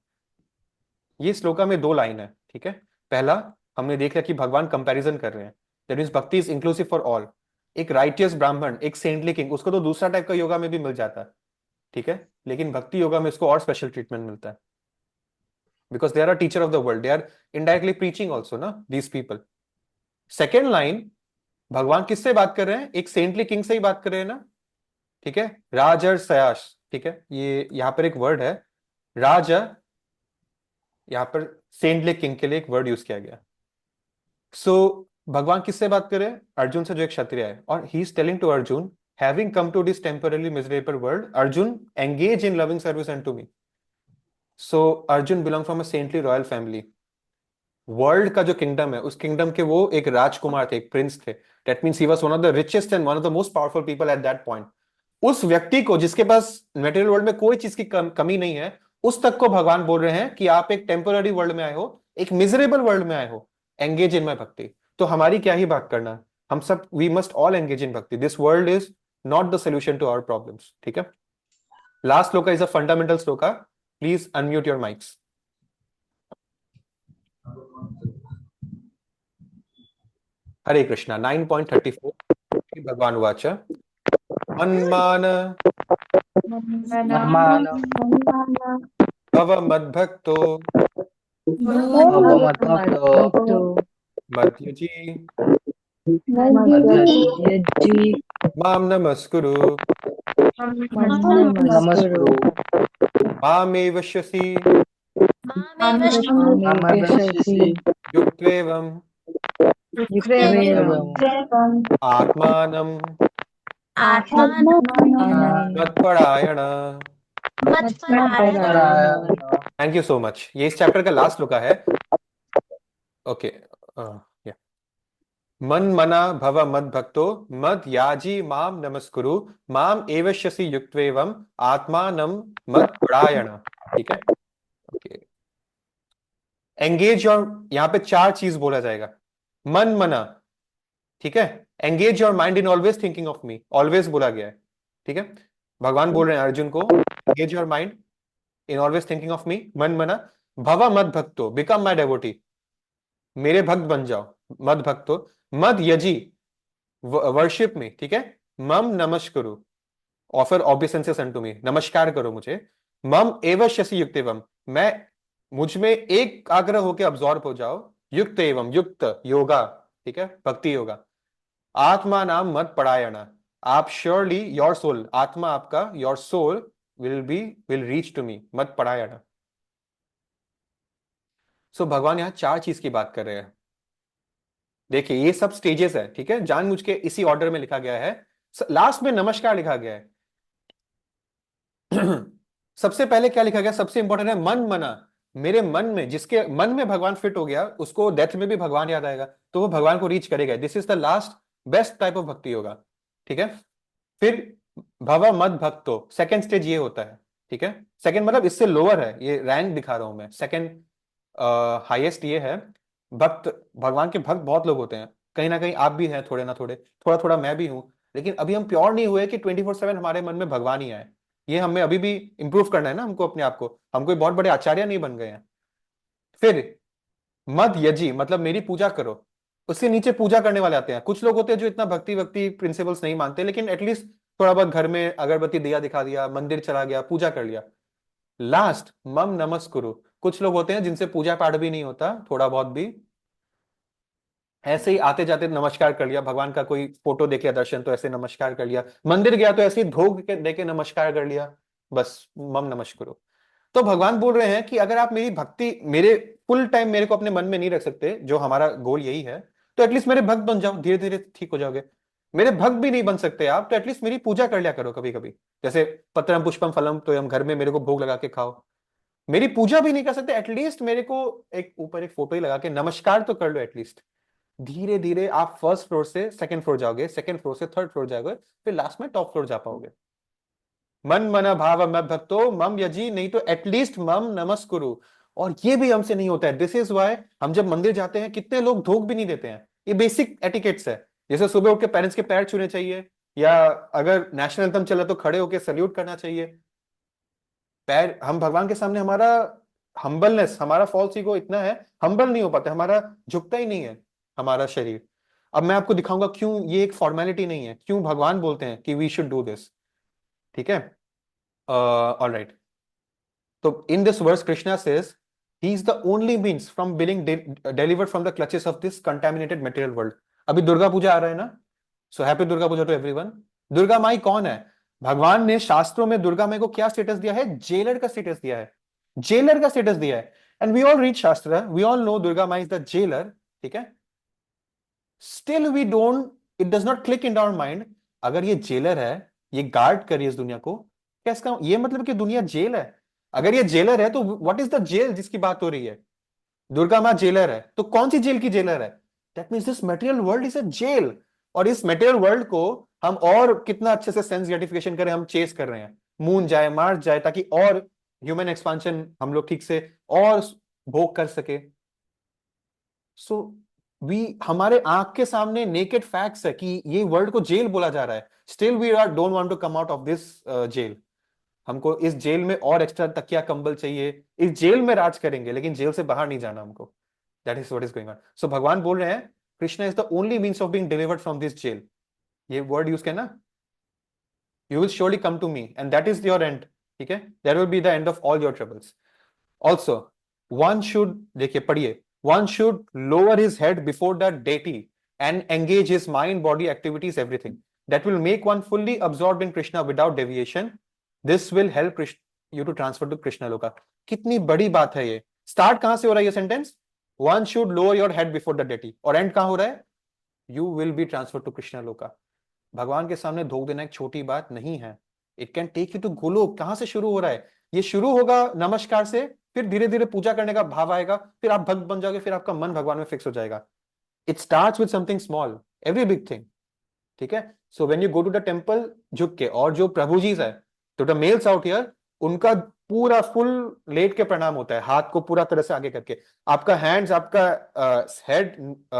ये श्लोका में 2 लाइन है, ठीक है। पहला हमने देख लिया कि भगवान कंपैरिजन कर रहे हैं, दैट मींस भक्ति इज इंक्लूसिव फॉर ऑल। एक राइटियस ब्राह्मण, एक सेंटली किंग, उसको तो दूसरा टाइप का योगा में भी मिल जाता है, ठीक है, लेकिन भक्ति योगा में उसको और स्पेशल ट्रीटमेंट मिलता है, because they are a teacher of the world, they are indirectly preaching also ना दीज पीपल। सेकेंड लाइन, भगवान किससे बात कर रहे हैं? एक सेंटली किंग से ही बात कर रहे हैं ना, ठीक है, राजर सयास, ठीक है। ये यहां पर एक वर्ड है राज, यहां पर सेंटली किंग के लिए एक वर्ड यूज किया गया। सो भगवान किससे बात कर रहे हैं? अर्जुन से, जो एक क्षत्रिय है, और he is telling to Arjuna, having come to this temporarily miserable world, Arjun, engage in loving service unto me. So Arjun belong from a saintly royal family. World का जो किंगडम है, उस किंगडम के वो एक राजकुमार थे, एक प्रिंस थे। That means he was one of the richest and one of the most powerful people at that point. उस व्यक्ति को, जिसके पास मेटेरियल वर्ल्ड में कोई चीज की कमी नहीं है, उस तक को भगवान बोल रहे हैं कि आप एक टेम्पररी वर्ल्ड में आए हो, एक मिजरेबल वर्ल्ड में आए हो, एंगेज इन माई भक्ति। तो हमारी क्या ही बात करना, हम सब we must all engage in bhakti. This world is not the solution to our problems, ठीक है। Last shloka is a fundamental shloka, please unmute your mics. Hare Krishna. 9.34 भगवान वाच, मन्मान मान भव मद्भक्तो भवमद्भक्तो मद्युजी मद्यजी मां नमस्कुरु नमस्कुरु मामेव शसि मामेवशसि युक्त्वेवम् आत्मानं मत्परायण। Thank you so much. ये इस चैप्टर का लास्ट श्लोका है। ओके, या मन मना भव मद भक्तो मद याजी माम नमस्कुरु माम एवश्यसि युक्त्वेवम् आत्मानं मत्परायण, ठीक है। ओके, एंगेज योर, यहां पे 4 चीज बोला जाएगा। मन मना, ठीक है, engage your mind in always thinking of me, always बोला गया है, ठीक है। भगवान बोल रहे हैं अर्जुन को, engage your mind in always thinking of me, मन मना भव मद भक्तो, बिकम माई डेवोटी, मेरे भक्त बन जाओ, मद भक्तो, मद यजी, वर्शिप में, ठीक है, मम नमस्कुरु, ऑफर ऑबिसेंसेस अनटू मी, नमस्कार करो मुझे, मम एवश्यसि युक्तेवम, मैं मुझ में एक आग्रह होकर अब्सॉर्ब हो जाओ, युक्त एवं, युक्त योगा, ठीक है, भक्ति योगा, आत्मा नाम मत परायण, आप श्योरली योर सोल, आत्मा आपका, your soul will reach to me, मत परायण। सो भगवान यहां 4 चीज की बात कर रहे हैं। देखिए ये सब स्टेजेस है, ठीक है, जानबूझ के इसी ऑर्डर में लिखा गया है। लास्ट में नमस्कार लिखा गया है। सबसे पहले क्या लिखा गया? सबसे इंपॉर्टेंट है मन मना, मेरे मन में, जिसके मन में भगवान फिट हो गया, उसको डेथ में भी भगवान याद आएगा, तो वो भगवान को रीच करेगा। This is the last best type of भक्ति होगा, ठीक है। फिर भव मद भक्तो, सेकेंड स्टेज ये होता है, ठीक है। सेकेंड मतलब इससे लोअर है, ये रैंक दिखा रहा हूं मैं, सेकेंड हाईएस्ट ये है। भक्त, भगवान के भक्त बहुत लोग होते हैं, कहीं ना कहीं आप भी हैं, थोड़े ना थोड़े, थोड़ा थोड़ा मैं भी हूं, लेकिन अभी हम प्योर नहीं हुए कि 24/7 हमारे मन में भगवान ही आए। ये हमें अभी भी इंप्रूव करना है ना हमको, अपने आप को, हम कोई बहुत बड़े आचार्य नहीं बन गए हैं। फिर मद यजी, मतलब मेरी पूजा करो, उसके नीचे पूजा करने वाले आते हैं। कुछ लोग होते हैं जो इतना भक्ति भक्ति प्रिंसिपल्स नहीं मानते, लेकिन एटलीस्ट थोड़ा बहुत घर में अगरबत्ती दिया दिखा दिया, मंदिर चला गया, पूजा कर लिया। लास्ट मम नमस्कुरु, कुछ लोग होते हैं जिनसे पूजा पाठ भी नहीं होता, थोड़ा बहुत भी ऐसे ही आते जाते नमस्कार कर लिया, भगवान का कोई फोटो देख लिया दर्शन तो ऐसे नमस्कार कर लिया, मंदिर गया तो ऐसे ही धोख देके नमस्कार कर लिया, बस मम नमस्कुरु। तो भगवान बोल रहे हैं कि अगर आप मेरी भक्ति, मेरे फुल टाइम मेरे को अपने मन में नहीं रख सकते, जो हमारा गोल यही है, तो एटलीस्ट मेरे भक्त बन जाओ, धीरे धीरे ठीक हो जाओगे। मेरे भक्त भी नहीं बन सकते आप, तो एटलीस्ट मेरी पूजा कर लिया करो कभी कभी, जैसे पत्रम पुष्पम फलम तो हम घर में मेरे को भोग लगा के खाओ। मेरी पूजा भी नहीं कर सकते, एटलीस्ट मेरे को एक ऊपर एक फोटो ही लगा के नमस्कार तो कर लो एटलीस्ट। धीरे धीरे आप फर्स्ट फ्लोर से सेकंड फ्लोर जाओगे, सेकंड फ्लोर से थर्ड फ्लोर जाओगे, फिर लास्ट में टॉप फ्लोर जा पाओगे। मन मना भाव मत भक्तो मम यजी, नहीं तो एटलीस्ट मम नमस्कुरु। और ये भी हमसे नहीं होता है। दिस इज वाई हम जब मंदिर जाते हैं, कितने लोग धूप भी नहीं देते हैं, ये बेसिक एटिकेट्स है। जैसे सुबह उठ के पेरेंट्स के पैर छूने चाहिए, या अगर नेशनल एंथम चला तो खड़े होके सल्यूट करना चाहिए। पैर, हम भगवान के सामने हमारा हम्बलनेस, हमारा फॉल्स ईगो इतना है, हम्बल नहीं हो पाते, हमारा झुकता ही नहीं है हमारा शरीर। अब मैं आपको दिखाऊंगा क्यों ये एक फॉर्मेलिटी नहीं है, क्यों भगवान बोलते हैं कि वी शुड डू दिस। ठीक है, ऑलराइट। तो in this verse Krishna says he is the only means from being delivered from the clutches of this contaminated material world. अभी दुर्गा पूजा आ रहा है ना, so happy Durga Puja to everyone. Durga माई कौन है? भगवान ने शास्त्रों में दुर्गा माई को क्या स्टेटस दिया है? जेलर का स्टेटस दिया है, जेलर का स्टेटस दिया है। And we all read shastra, we all know Durga Mai is the jailer. ठीक है, still we don't, it does not click in our mind, अगर ये जेलर है, ये गार्ड कर रही है इस दुनिया को, क्या इसका ये मतलब कि दुनिया जेल है? अगर ये जेलर है तो व्हाट इज द जेल जिसकी बात हो रही है? दुर्गा माँ जेलर है, तो कौन सी जेल की जेलर है? That means this material world is a jail. और इस मटेरियल वर्ल्ड को हम और कितना अच्छे से सेंस ग्रेटिफिकेशन करें, हम चेस कर रहे हैं, मून जाए, मार्स जाए, ताकि और ह्यूमन एक्सपांशन हम लोग ठीक से और भोग कर सके। सो वी, हमारे आंख के सामने नेकेड फैक्ट्स है कि ये वर्ल्ड को जेल बोला जा रहा है, still we are don't want to come out of this jail. हमको इस जेल में और एक्स्ट्रा तकिया कंबल चाहिए, इस जेल में राज करेंगे, लेकिन जेल से बाहर नहीं जाना हमको। That is what is going on. So भगवान बोल रहे हैं Krishna is the only means of being delivered from this jail. ये वर्ड यूज किया ना, you will surely come to me and that is your end. ठीक है, that will be the end of all your troubles. Also one should, देखिए पढ़िए, one should lower his head before the deity and engage his mind, body activities, everything that will make one fully absorbed in Krishna without deviation. This will help you to transfer to Krishna Loka. कितनी बड़ी बात है ये। Start कहां से हो रहा है ये sentence? One should lower your head before the deity, और एंड कहां हो रहा है? You will be transfer to Krishna loka. भगवान के सामने धोख देना एक छोटी बात नहीं है। It can take you to Golok. कहां से शुरू हो रहा है? ये शुरू होगा नमस्कार से, फिर धीरे धीरे पूजा करने का भाव आएगा, फिर आप भक्त बन जाओगे, फिर आपका मन भगवान में फिक्स हो जाएगा। It starts with something small, every big thing. ठीक है, so when you go to the temple झुक के, और जो प्रभु जी है, तो द मेल्स आउट हियर, उनका पूरा फुल लेट के प्रणाम होता है, हाथ को पूरा तरह से आगे करके, आपका हैंड्स, आपका हेड,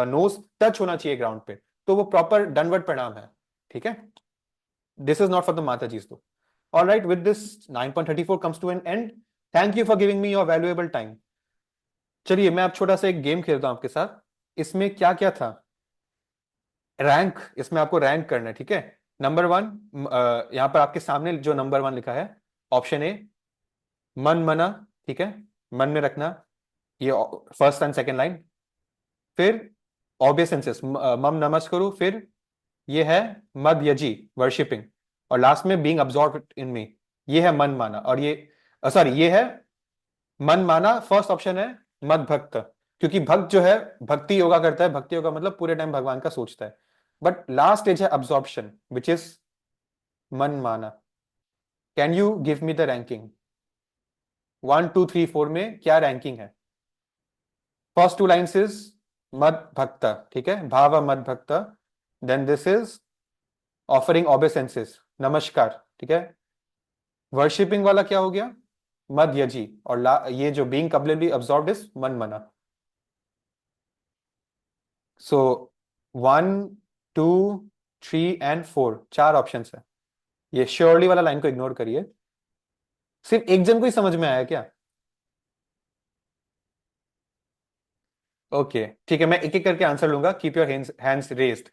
नोज टच होना चाहिए ग्राउंड पे, तो वो प्रॉपर दंडवत प्रणाम है। ठीक है, this is not for the mata ji तो। All right, with this 9.34 comes to an end. Thank you for giving me your valuable time. चलिए मैं अब छोटा सा एक गेम खेलता हूं आपके साथ। इसमें क्या क्या था? रैंक, इसमें आपको रैंक करना है। ठीक है, नंबर 1, यहां पर आपके सामने जो नंबर 1 लिखा है, ऑप्शन ए मन मना। ठीक है, मन में रखना, ये फर्स्ट एंड सेकेंड लाइन। फिर ऑबियसेंसेस, मम नमस्कुरु, फिर ये है मद यजी, वर्शिपिंग, और लास्ट में बीइंग अब्सॉर्ब्ड इन मी, ये है मन माना। और ये सॉरी, ये है मन माना, फर्स्ट ऑप्शन है मद भक्त, क्योंकि भक्त जो है भक्ति योगा करता है, भक्ति योगा मतलब पूरे टाइम भगवान का सोचता है। बट लास्ट स्टेज है अब्सॉर्प्शन, विच इज मन माना। Can you give me the ranking? 1 2 3 4 में क्या रैंकिंग है? फर्स्ट 2 लाइन्स इज मद भक्त, ठीक है, भाव मद भक्त। देन दिस इज ऑफरिंग ऑबेसेंसेस, नमस्कार। ठीक है, वर्शिपिंग वाला क्या हो गया? मद यजी, और ये जो बीइंग कंप्लीटली अब्सॉर्ब्ड इज मन मना। सो 1 2 3 एंड 4, 4 ऑप्शंस है। ये श्योरली वाला लाइन को इग्नोर करिए। सिर्फ एक जन को ही समझ में आया क्या? ओके ठीक है, मैं एक एक करके आंसर लूंगा। Keep your hands raised.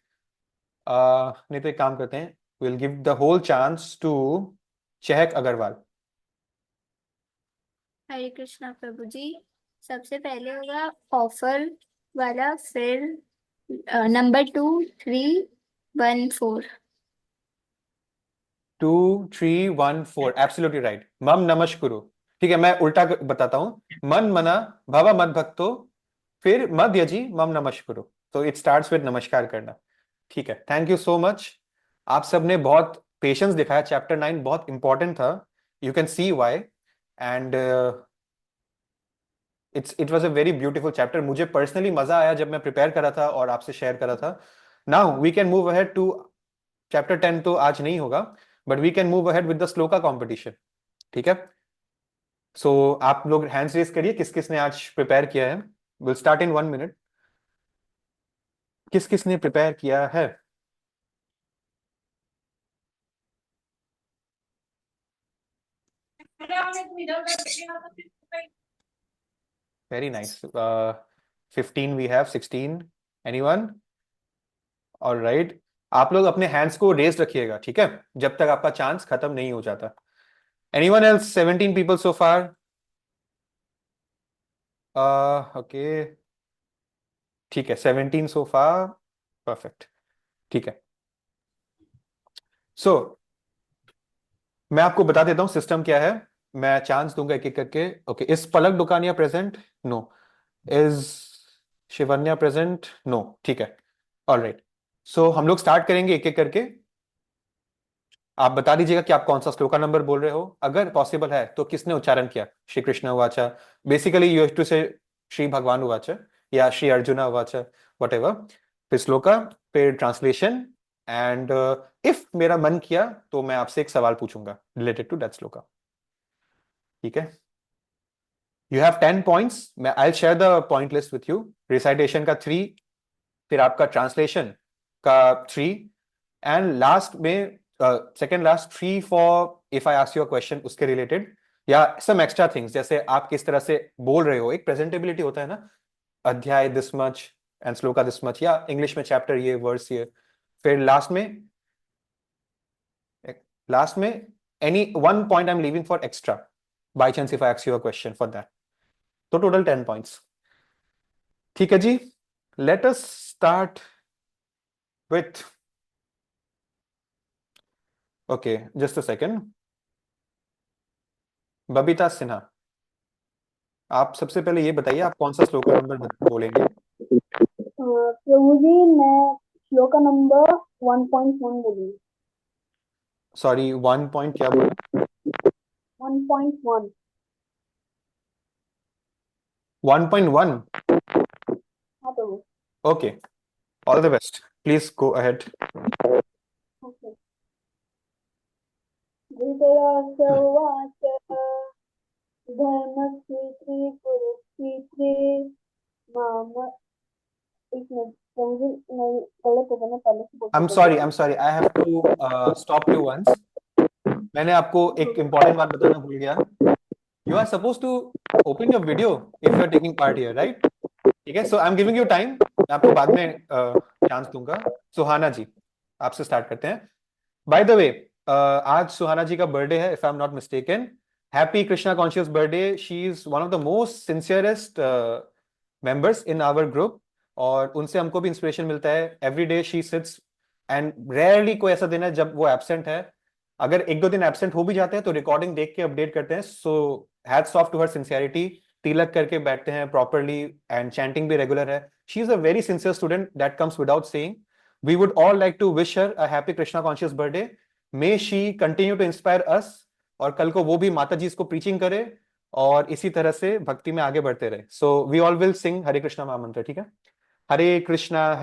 नहीं तो एक काम करते हैं, will give the whole chance to Chahak Agarwal. हरे कृष्णा प्रभु जी। सबसे पहले होगा ऑफर वाला, फिर नंबर 2 3 1 4। 2 3 1 4, absolutely right. मम नमस्कुरु। ठीक है, मैं उल्टा बताता हूं, मन मना भव मद भक्तो, फिर मद यजी मम नमस्कुरु। तो इट स्टार्ट्स विद नमस्कार करना। ठीक है, थैंक यू सो मच। आप सबने बहुत पेशेंस दिखाया, चैप्टर 9 बहुत इंपॉर्टेंट था, you can see why. And it was a very beautiful chapter. मुझे पर्सनली मजा आया जब मैं प्रिपेयर करा था और आपसे शेयर करा था। Now we can move ahead to chapter 10, तो आज नहीं होगा, but we can move ahead with the shloka competition. ठीक है, सो आप लोग हैंड्स रेज करिए, किस किस ने आज प्रिपेयर किया है। Will start in 1 minute. किस किस ने प्रिपेयर किया है? Very nice. 15 we have, 16. Anyone? All right. आप लोग अपने हैंड्स को रेज रखिएगा, ठीक है, जब तक आपका चांस खत्म नहीं हो जाता. Anyone else? 17 people so far. Okay. ठीक है, 17 so far. Perfect. ठीक है. So मैं आपको बता देता हूं सिस्टम क्या है. मैं चांस दूंगा एक एक करके. Okay, is Palak Dukania present? No. Is Shivanya present? No. ठीक है. ऑलराइट. सो हम लोग स्टार्ट करेंगे एक एक करके. आप बता दीजिएगा कि आप कौन सा श्लोका नंबर बोल रहे हो. अगर पॉसिबल है तो किसने उच्चारण किया. श्री कृष्ण उवाचा. Basically you have to say Shri भगवान उवाचा या श्री अर्जुन उवाचा, व्हाटएवर. फिर श्लोका, फिर ट्रांसलेशन. एंड इफ मेरा मन किया तो मैं आपसे एक सवाल पूछूंगा रिलेटेड टू दैट श्लोका. ठीक है. You have 10 points. मैं I share the point list with you. Recitation का 3, फिर आपका ट्रांसलेशन का 3, एंड लास्ट में second last 3 for if I ask you a question उसके रिलेटेड या सम एक्स्ट्रा थिंग्स, जैसे आप किस तरह से बोल रहे हो. एक प्रेजेंटेबिलिटी होता है ना, अध्याय this much and shloka this much, या इंग्लिश में चैप्टर ये, वर्स ये. फिर लास्ट में any one point I am leaving for extra by chance if I ask you a question for that. तो टोटल 10 पॉइंट्स. ठीक है जी. Let us start with, okay just a second. Babita Sinha, आप सबसे पहले ये बताइए आप कौन सा श्लोका नंबर बोलेंगे. प्रभु जी मैं श्लोका नंबर 1.1 बोलूंगी. सॉरी, 1 पॉइंट क्या बोला. 1.1. 1.1. हाँ प्रभु. Okay, all the best. Please go ahead. Okay. Dhritarashtra उवाच धर्मक्षेत्रे कुरुक्षेत्रे माम. एक मिनट प्रभु जी, नहीं गलत हो गया, मैं पहले से I am sorry I have to stop you once. मैंने आपको एक इंपॉर्टेंट बात बताना भूल गया. You are suppose to open your video if you are taking part here, right. ठीक है. So I am giving you time. मैं आपको बाद में चांस दूंगा. सुहाना जी, आपसे स्टार्ट करते हैं. बाय द वे, आज सुहाना जी का बर्थडे है if I am not mistaken. Happy Krishna conscious birthday. She is one of the most sincerest members in our group, और उनसे हमको भी इंस्पिरेशन मिलता है. Every day she sits and rarely कोई ऐसा दिन है जब वो एब्सेंट है. अगर एक दो दिन एब्सेंट हो भी जाते हैं तो रिकॉर्डिंग देख के अपडेट करते हैं. So hats off to her sincerity. Tilak करके बैठते हैं प्रॉपरली एंड चैंटिंग भी रेगुलर है. She is a very sincere student, that comes without saying. We would all like to wish her a happy Krishna conscious birthday. May she continue to inspire us, और कल को वो भी माता जी इसको preaching करे और इसी तरह से भक्ति में आगे बढ़ते रहे. So we all will sing Hare Krishna mahamantra. ठीक है. Hare Krishna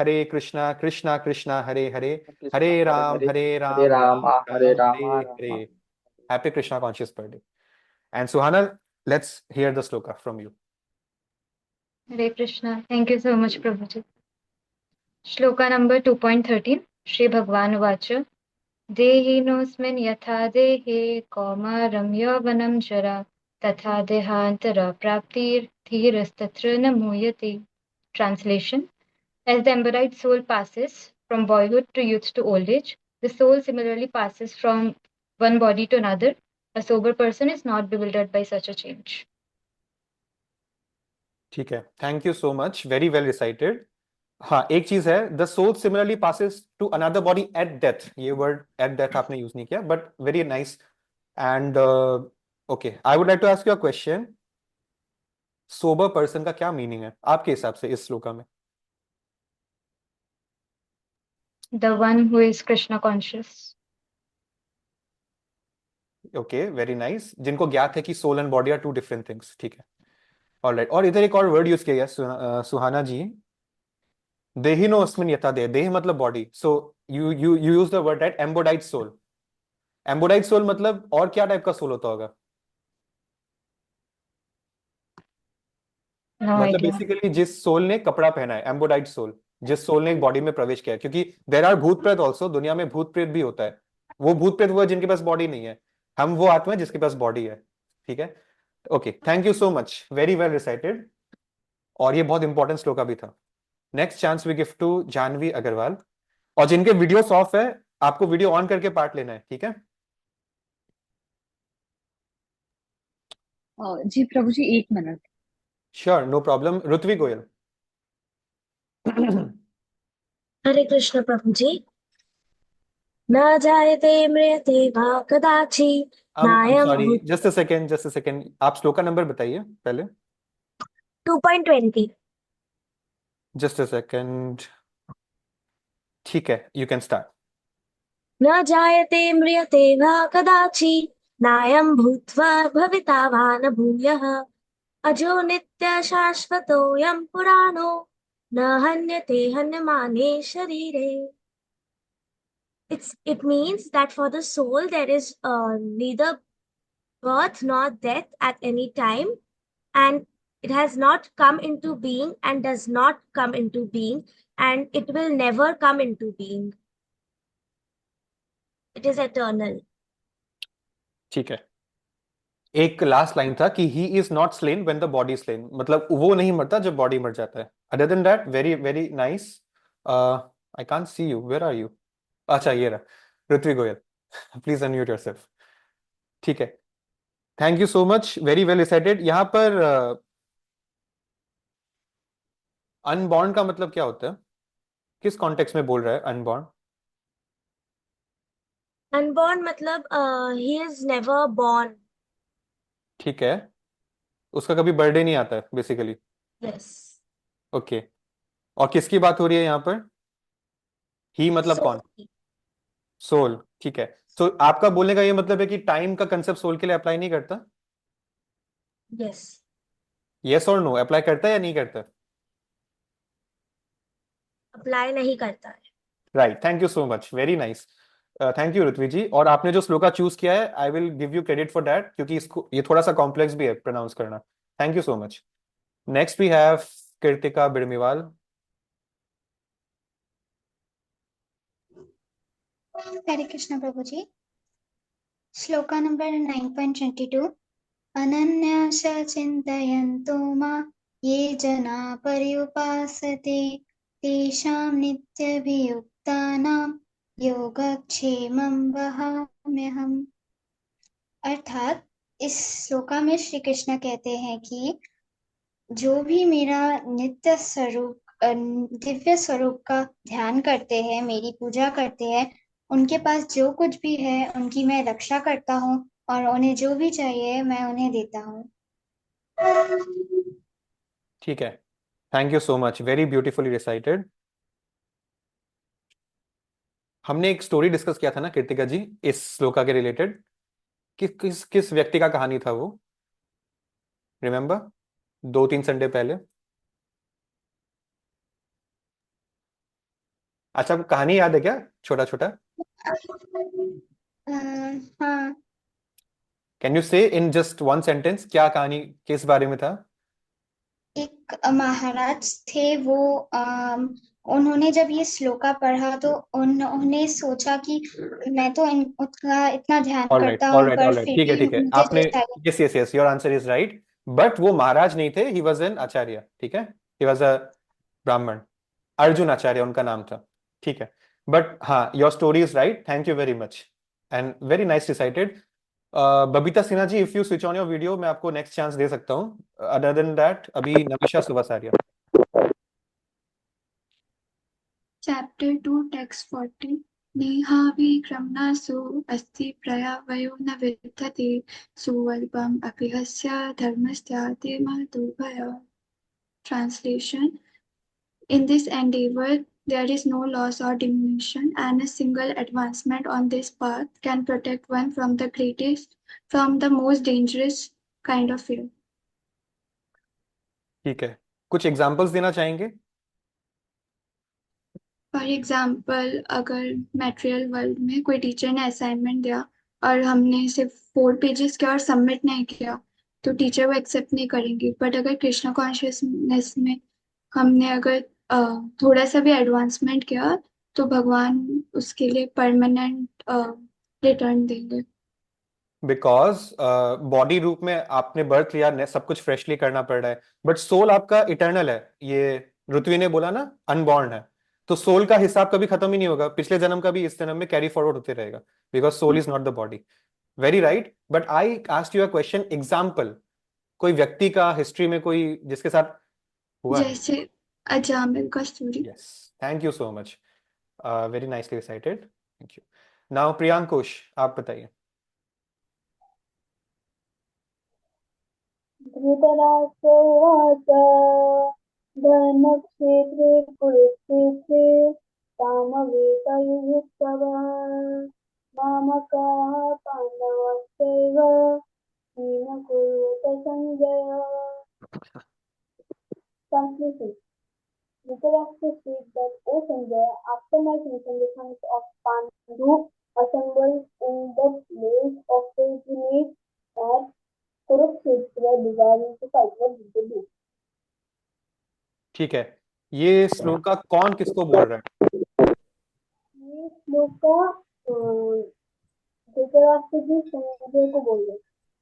Krishna Krishna Hare Hare, Hare Rama Rama Hare Rama Hare Hare. Happy Krishna conscious birthday. And Suhana, let's hear the shloka from you. Hare Krishna. Thank you so much prabhuji. Shloka number 2.13. Shri भगवान उवाच देहिनोऽस्मिन् यथा देहे कौमारं यौवनं जरा तथा देहान्तरा प्राप्तिर्धीरस्तत्र न मूयते. Translation. As the embodied soul passes from boyhood to youth to old age, the soul similarly passes from one body to another. A sober person is not bewildered by such a change. ठीक है. Thank you so much. Very well recited. हाँ, एक चीज है, the soul similarly passes to another body at death. ये word at death आपने use नहीं किया, but very nice. And okay, I would like to ask you a question. Sober person का क्या मीनिंग है आपके हिसाब से इस श्लोका में. The one who is Krishna conscious. Okay, very nice. जिनको ज्ञात है कि soul and body are two different things. ठीक है. ऑलराइट. और इधर एक और वर्ड यूज किया गया सुहाना जी. देहिनो अस्मिन यथा देह. देह मतलब body. So you use the word right, embodied soul. Embodied soul मतलब और क्या टाइप का सोल होता होगा. No मतलब idea. बेसिकली जिस सोल ने कपड़ा पहना है, एम्बोडाइड सोल. जिस सोल ने एक बॉडी में प्रवेश किया है, क्योंकि देयर आर भूत प्रेत ऑल्सो. दुनिया में भूत प्रेत भी होता है. वो भूत प्रेत वो है जिनके पास बॉडी नहीं है. हम वो आत्मा है जिसके पास बॉडी है. ठीक है, okay, thank you so much, very well recited. और ये बहुत इंपॉर्टेंट श्लोका भी था। Next chance we give to Janvi Agarwal. और जिनके वीडियो ऑफ है, आपको वीडियो ऑन करके पार्ट लेना है, ठीक है? जी प्रभु जी, 1 minute. Sure, no problem. Ritvi Goyal. Hare Krishna प्रभु जी। न जायते म्रियते वा कदाचित् I'm नायं sorry, भूत् just a second, just a second, आप श्लोका नंबर बताइए पहले। 2.20। जस्ट अ सेकेंड, ठीक है, यू कैन स्टार्ट। न जायते म्रियते वा कदाचित् नायं भूत्वा भविता वा न भूयः अजो नित्य शाश्वतोऽयं पुराणो न हन्यते हन्यमाने शरीरे। It means that for the soul there is neither birth nor death at any time, and it has not come into being and does not come into being, and it will never come into being. It is eternal. ठीक है, एक last line था कि he is not slain when the body slain, मतलब वो नहीं मरता जब बॉडी मर जाता है। Other than that, very very nice. I can't see you, where are you? अच्छा, ये रहा Ritvi Goyal. Please unmute yourself. ठीक है, thank you so much, very well recited. यहाँ पर अनबॉर्न का मतलब क्या होता है? किस कॉन्टेक्स्ट में बोल रहा है unborn? Unborn matlab he is never born. ठीक है, उसका कभी बर्थडे नहीं आता है बेसिकली। Yes. ओके, और किसकी बात हो रही है यहाँ पर? ही मतलब कौन? So, सोल, ठीक है। तो आपका बोलने का ये मतलब है कि टाइम का कंसेप्ट सोल के लिए अप्लाई नहीं करता? yes. यस और नो, अप्लाई करता है या नहीं करता? Apply नहीं करता है। Right, thank you so much, very nice, thank you Ritvi ji. और आपने जो श्लोका चूज किया है, I will give you credit for that, क्योंकि इसको ये थोड़ा सा कॉम्प्लेक्स भी है प्रोनाउंस करना। Thank you so much. Next we have Kritika Birmiwal. Hare Krishna प्रभु जी। श्लोका नंबर 9.22। अनन्यास चिन्तयन्तो मां ये जना पर्युपासते तेषां नित्यभियुक्तानां योगक्षेमं वहाम्यहम्। अर्थात इस श्लोका में श्री कृष्ण कहते हैं कि जो भी मेरा नित्य स्वरूप दिव्य स्वरूप का ध्यान करते हैं, मेरी पूजा करते हैं, उनके पास जो कुछ भी है उनकी मैं रक्षा करता हूँ और उन्हें जो भी चाहिए मैं उन्हें देता हूँ। ठीक है, thank you so much, very beautifully recited. हमने एक स्टोरी डिस्कस किया था ना कृतिका जी इस श्लोका के रिलेटेड, किस किस व्यक्ति का कहानी था वो? रिमेम्बर, 2-3 संडे पहले। अच्छा, आपको कहानी याद है क्या, छोटा छोटा? हाँ, कैन यू से इन जस्ट 1 सेंटेंस क्या कहानी, किस बारे में था? एक महाराज थे वो उन्होंने जब ये श्लोका पढ़ा तो उन्होंने सोचा कि मैं तो उनका इतना ध्यान ऑल राइट, करता ऑल हूँ राइट, पर ऑल राइट, फिर ठीक है, भी ठीक है, मुझे आपने, जो चाहिए। Yes yes yes, your answer is right. But वो महाराज नहीं थे, ही वॉज एन आचार्य, ठीक है, ही वॉज अ ब्राह्मण। अर्जुन आचार्य उनका नाम था, ठीक है। बट हाँ, your story is right, thank you very much and very nice decided. Babita Sinha ji, if you switch on your video, मैं आपको नेक्स्ट चांस दे सकता हूँ। अदर देन दैट, अभी नमिशा सुभासारिया। Chapter 2, Text 40. नेहाभिक्रमणासु अस्ति प्रयावयो न विद्यते सुवल्पम् अपि हस्य धर्मस्याते महतो भयात्. Translation. In this endeavor, there is no loss or diminution, and a single advancement on this path can protect one from the most dangerous kind of fear. ठीक है, कुछ examples देना चाहेंगे? फॉर एग्जाम्पल, अगर मटेरियल वर्ल्ड में कोई teacher ने assignment दिया और हमने सिर्फ 4 पेजेस किया और सबमिट नहीं किया, तो टीचर वो एक्सेप्ट नहीं करेंगे। बट अगर कृष्णा कॉन्शियसनेस में हमने अगर थोड़ा सा भी एडवांसमेंट किया, तो भगवान उसके लिए परमानेंट रिटर्न देंगे। बिकॉज बॉडी रूप में आपने बर्थ लिया, सब कुछ फ्रेशली करना पड़ रहा है, बट सोल आपका इटर्नल है। ये ऋत्वी ने बोला ना, अनबॉर्न है, तो सोल का हिसाब कभी खत्म ही नहीं होगा, पिछले जन्म का भी इस जन्म में कैरी फॉरवर्ड होते रहेगा, because soul is not the body. Very right, but I asked you a question, example कोई व्यक्ति का हिस्ट्री में कोई जिसके साथ हुआ है। जैसे अजामिल का story. Yes, thank you so much, very nicely recited, thank you. Now Priyankush, आप बताइए। धृतराष्ट्र उवाच धर्मक्षेत्रे कुरुक्षेत्रे सामवेदयुयुत्सवः मामकाः पाण्डवाश्चैव किम कुरुत Sanjay. Translation. Dhritarashtra said that, O Sanjaya, after my finishing the sons of Pandu assembled in the place of pilgrimage at Kurukshetra desiring to fight. What did they do? ठीक है, ये श्लोक का कौन किसको बोल रहा है? ये श्लोक का धृतराष्ट्र जी संजय को बोल रहे हैं।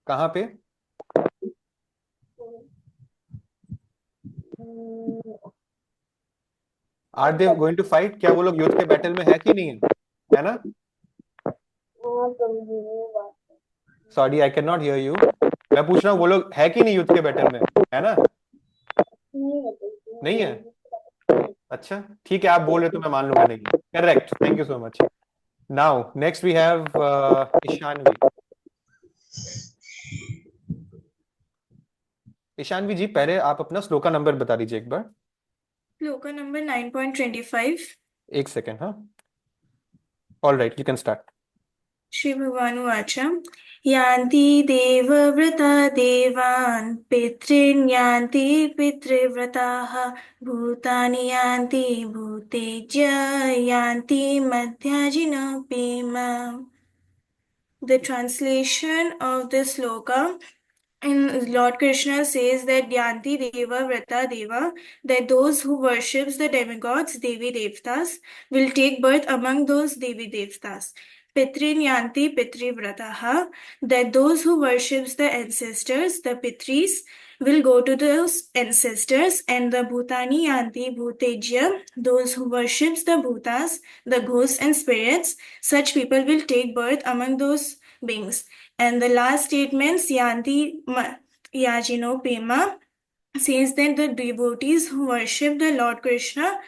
कहाँ पे? Are they going to fight? क्या वो लोग युद्ध के बैटल में है कि नहीं है? है ना? हाँ प्रभु जी, ये बात sorry, I can not here you. मैं पूछ रहा हूँ वो लोग है कि नहीं युद्ध के बैटल में, है ना? नहीं है प्रभु जी। नहीं है? अच्छा ठीक है, आप बोल रहे तो मैं मान लूंगा नहीं। Correct, thank you so much. Now next we have Ishanvi. Ishanvi ji, पहले आप अपना श्लोका नंबर बता दीजिए एक बार। श्लोका नंबर 9.25। एक सेकेंड, हाँ। All right, you can start. Shri भगवान उवाच यान्ति देवव्रता देवान् पितॄन् यान्ति पितृव्रताः भूतानि यान्ति भूतेज्य यान्ति मध्याजिनोऽपि माम्। The translation of this sloka, and Lord Krishna says that Yanti Deva Vrata Deva, that those who worships the demigods, Devi Devtas, will take birth among those Devi Devtas. Pitrin Yanti Pitri Vrataha, that those who worships the ancestors, the Pitris, will go to those ancestors, and the Bhutani Yanti Bhutejya, those who worships the Bhutas, the ghosts and spirits, such people will take birth among those beings. And the last statement, Yanti Yajino Pema, says that the devotees who worship the Lord Krishna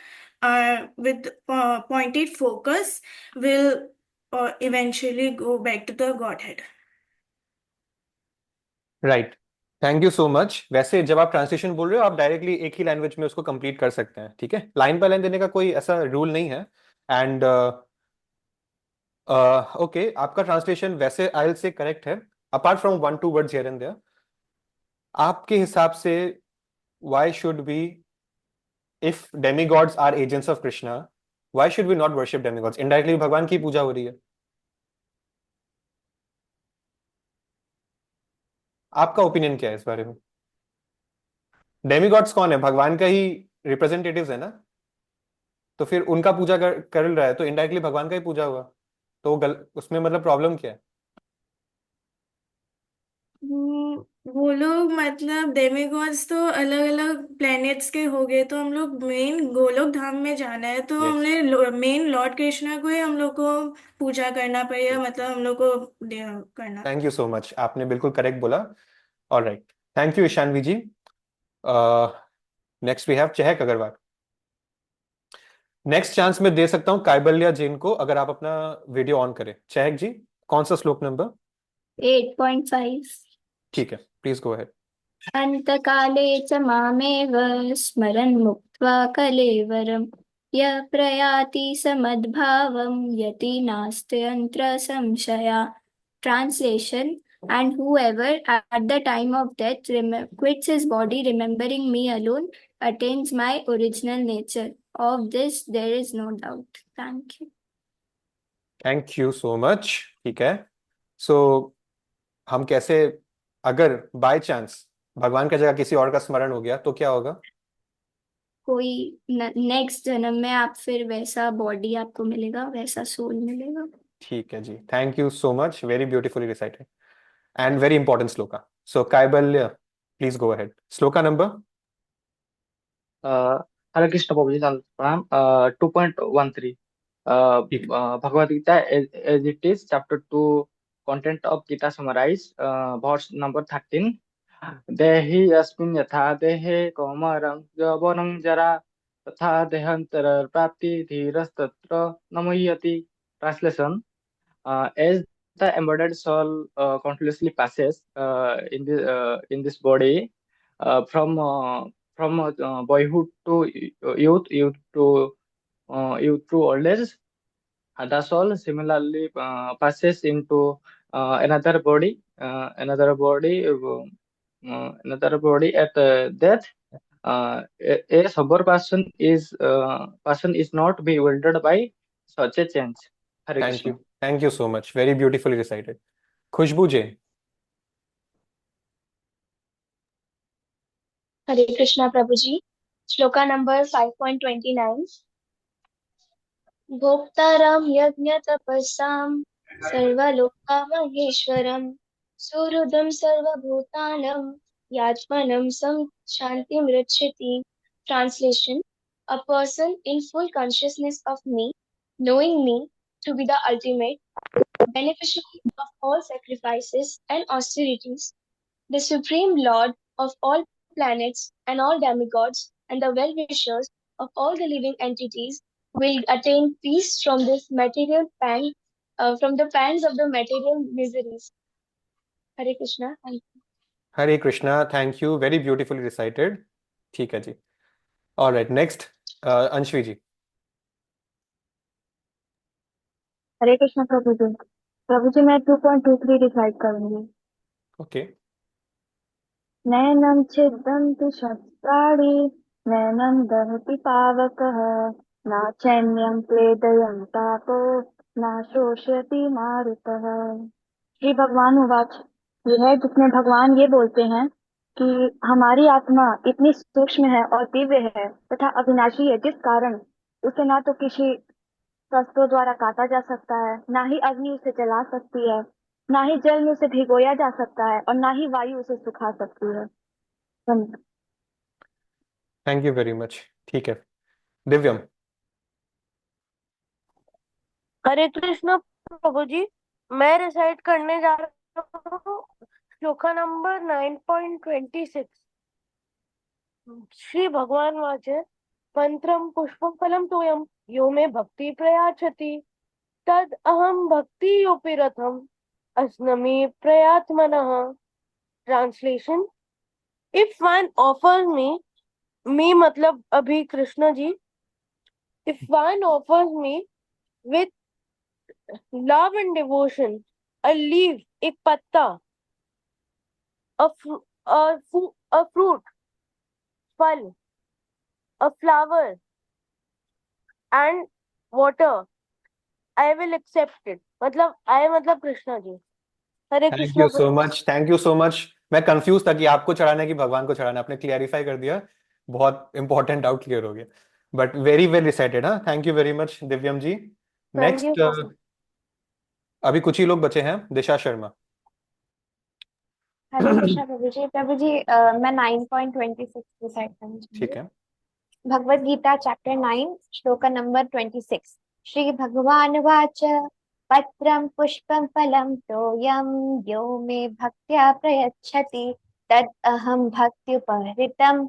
with pointed focus will eventually go back to the Godhead. Right, thank you so much. वैसे जब आप translation बोल रहे हो, आप directly एक ही language में उसको कंप्लीट कर सकते हैं, ठीक है? लाइन बाय लाइन देने का कोई ऐसा रूल नहीं है। एंड ओके, आपका ट्रांसलेशन वैसे आयल से करेक्ट है, apart from 1-2 words here and there. आपके हिसाब से why should we, if demigods are agents of Krishna, why should we not worship demigods? Indirectly भगवान की पूजा हो रही है। आपका ओपिनियन क्या है इस बारे में? डेमीगॉड्स कौन है? भगवान का ही रिप्रेजेंटेटिव्स है ना, तो फिर उनका पूजा कर रहा है तो इनडायरेक्टली भगवान का ही पूजा हुआ, तो उसमें मतलब प्रॉब्लम क्या है? वो लोग मतलब डेमिगॉड्स तो अलग अलग प्लैनेट्स के हो गए, तो हम लोग मेन गोलोक धाम में जाना है, तो Yes. हमने मेन लॉर्ड कृष्णा को ही हम लोग को पूजा करना पड़ेगा, मतलब हम लोग को करना। थैंक यू सो मच, आपने बिल्कुल करेक्ट बोला। All right, thank you Ishanvi ji. Next we have Chahak Agarwal. Next chance मैं दे सकता हूँ काइबल्या जैन को, अगर आप अपना वीडियो ऑन करें। चहक जी, कौन सा श्लोक नंबर? 8.5। ठीक है, प्लीज गो अहेड। अंतकाले च मामेव स्मरन् मुक्त्वा कलेवरं यः प्रयाति समद्भावं यति नास्त्यन्त्र संशया। Translation: And whoever at the time of death quits his body remembering me alone attains my original nature. Of this there is no doubt. Thank you. Thank you so much. ठीक है, सो हम कैसे, अगर बाय चांस भगवान का जगह किसी और का स्मरण हो गया तो क्या होगा? कोई नेक्स्ट जन्म में आप फिर वैसा बॉडी आपको मिलेगा, वैसा सोल मिलेगा। ठीक है जी, thank you so much, very beautifully recited. and very important sloka. So Kaibalya, please go ahead. Sloka number? Hare Krishna Prabhuji, Pranam. 2.13. ठीक Bhagavad Gita as it is, chapter 2, content of Gita summarized, verse number 13. देहि अस्मिन् यथा देहे कौमारं यौवनं जरा तथा देहांतर प्राप्ति धीरस्तत्र न मुह्यति. Translation: as the embodied soul continuously passes in this body, from boyhood to youth to old age, the soul similarly passes into another body, another body at death. A sober person is not bewildered by such a change. Hare Thank Krishna. you. Thank you so much. Very beautifully recited. Khushbu Jain. Hare Krishna Prabhuji. Shloka number 5.29. भोक्तारं यज्ञतपसां सर्वलोकमहेश्वरं सुहृदं सर्वभूतानां यात्मनं शान्तिं रक्षति. Translation: a person in full consciousness of me, knowing me to be the ultimate beneficiary of all sacrifices and austerities, the supreme lord of all planets and all demigods, and the well-wishers of all the living entities, will attain peace from this material pang, from the pangs of the material miseries. Hare Krishna. Thank you. Hare Krishna. Thank you. Very beautifully recited. ठीक है जी. All right. Next, Anshvi ji. हरे कृष्ण प्रभु जी. प्रभु जी मैं 2.23 decide करूंगी. Okay. नैनं छिद्दं तु शस्त्राणि नैनं दहति पावकः नाचैन्यं क्लेदयं तापो न शोषयति मारुतः. श्री भगवान उवाच. ये है जिसमें भगवान ये बोलते हैं कि हमारी आत्मा इतनी सूक्ष्म है और दिव्य है तथा अविनाशी है, जिस कारण उसे ना तो किसी शस्त्रों द्वारा काटा जा सकता है, ना ही अग्नि उसे जला सकती है, ना ही जल में उसे भिगोया जा सकता है और ना ही वायु उसे सुखा सकती है. धन्यवाद. Thank you very much. ठीक है. Divyam. हरे कृष्ण प्रभु जी. मैं रिसाइट करने जा रहा हूँ श्लोका नंबर 9.26. श्री भगवान वाच. मंत्रम पुष्पम फलम तोयम यो मे भक्ति प्रयाचति तद अहम भक्ति योपि रथम अस्नमि प्रयात्मनः. Translation: if one offers me मतलब अभी Krishna ji, if one offers me with love and devotion, a leaf, एक पत्ता, a fruit, फल, a flower, and water, I will accept it. मतलब I मतलब कृष्णा जी. हरे Thank Krishna you so much. Thank you so much. मैं confuse था कि आपको चढ़ाना है कि भगवान को चढ़ाना. आपने क्लियरिफाई कर दिया. बहुत इंपॉर्टेंट डाउट क्लियर हो गया. But very well recited. हाँ, thank you very much Divyam ji. Thank you so next, much. अभी कुछ ही लोग बचे हैं. दिशा शर्मा. हरे कृष्ण प्रभु जी. प्रभु जी मैं 9.26 डिसाइड करना ठीक चाहूंगी. है. भगवद गीता चैप्टर 9 श्लोक नंबर 26. श्री भगवान वाच. पत्रं पुष्पं फलं तोयं यो मे भक्त्या प्रयच्छति तद अहं भक्त्युपहृतम्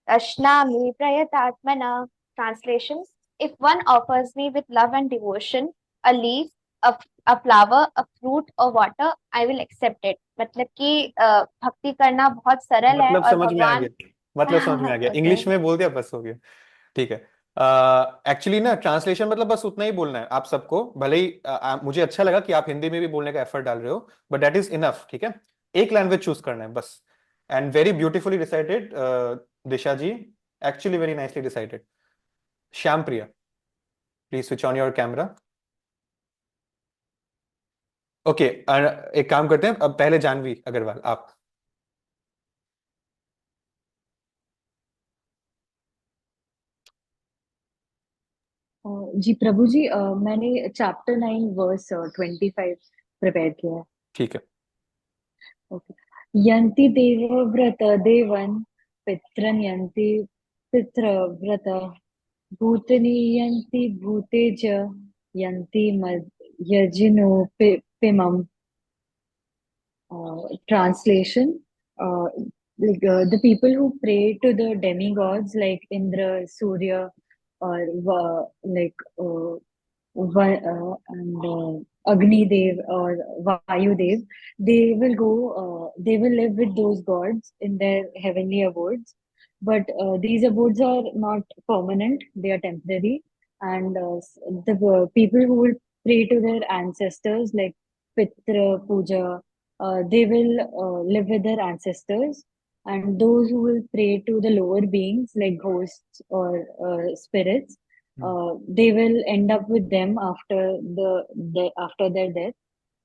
अश्नामि प्रयतात्मना. Translation: if one offers me with love and devotion a leaf, a flower, a fruit or water, I will accept it. मतलब कि भक्ति करना बहुत सरल है मतलब और समझ में आ भगवान. गया. मतलब समझ में आ गया. Okay. इंग्लिश में बोल दिया बस हो गया. ठीक है. एक्चुअली ना ट्रांसलेशन मतलब बस उतना ही बोलना है आप सबको. भले ही मुझे अच्छा लगा कि आप हिंदी में भी बोलने का एफर्ट डाल रहे हो, बट दैट इज इनफ. ठीक है. एक लैंग्वेज चूज करना है बस. And very beautifully recited Disha ji. Actually very nicely recited. Shyam Priya, please switch on your camera. Okay, एक काम करते हैं. अब पहले जानवी अग्रवाल आप. जी प्रभु जी, मैंने चैप्टर 9 वर्स 25 प्रिपेयर किया है. ठीक है। ओके। यन्ति देवव्रत देवन् पितॄन् यन्ति पितृव्रत भूतनि यन्ति भूतेज यन्ति यजिनोपिमम्. Translation, the people who pray to the demigods like Indra, Surya, or and Agni Dev or Vayu Dev, they will live with those gods in their heavenly abodes. But these abodes are not permanent; they are temporary. And the people who will pray to their ancestors like Pitra Puja, they will live with their ancestors, and those who will pray to the lower beings like ghosts or spirits, they will end up with them after after their death.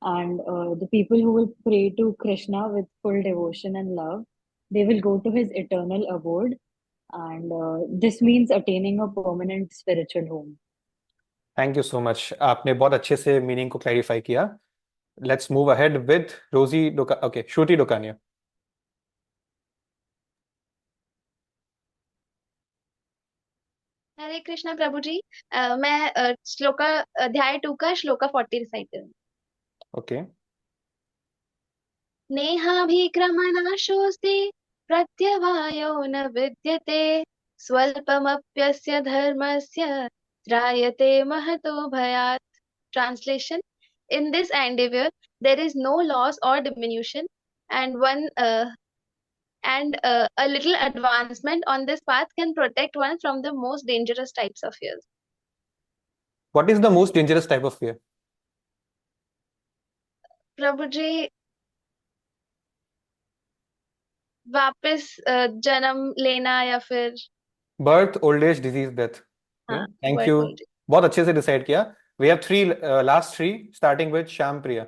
And the people who will pray to Krishna with full devotion and love, they will go to his eternal abode, and this means attaining a permanent spiritual home. Thank you so much, आपने बहुत अच्छे से meaning को clarify किया. Let's move ahead with रोजी okay, श्रुति डोकानिया. हरे कृष्णा प्रभु जी. मैं श्लोका अध्याय 2 का श्लोका 40 रिसाइट करूंगी. ओके. नेहाभिक्रमनाशोऽस्ति प्रत्यवायो न विद्यते स्वल्पमप्यस्य धर्मस्य त्रायते महतो भयात्. Translation: In this endeavor, there is no loss or diminution, and a little advancement on this path can protect one from the most dangerous types of fears. What is the most dangerous type of fear? प्रभु जी, वापस जन्म लेना या फिर birth, old age, disease, death. Thank birth, you. old age. बहुत अच्छे से decide किया. We have three last three starting with Shyam Priya.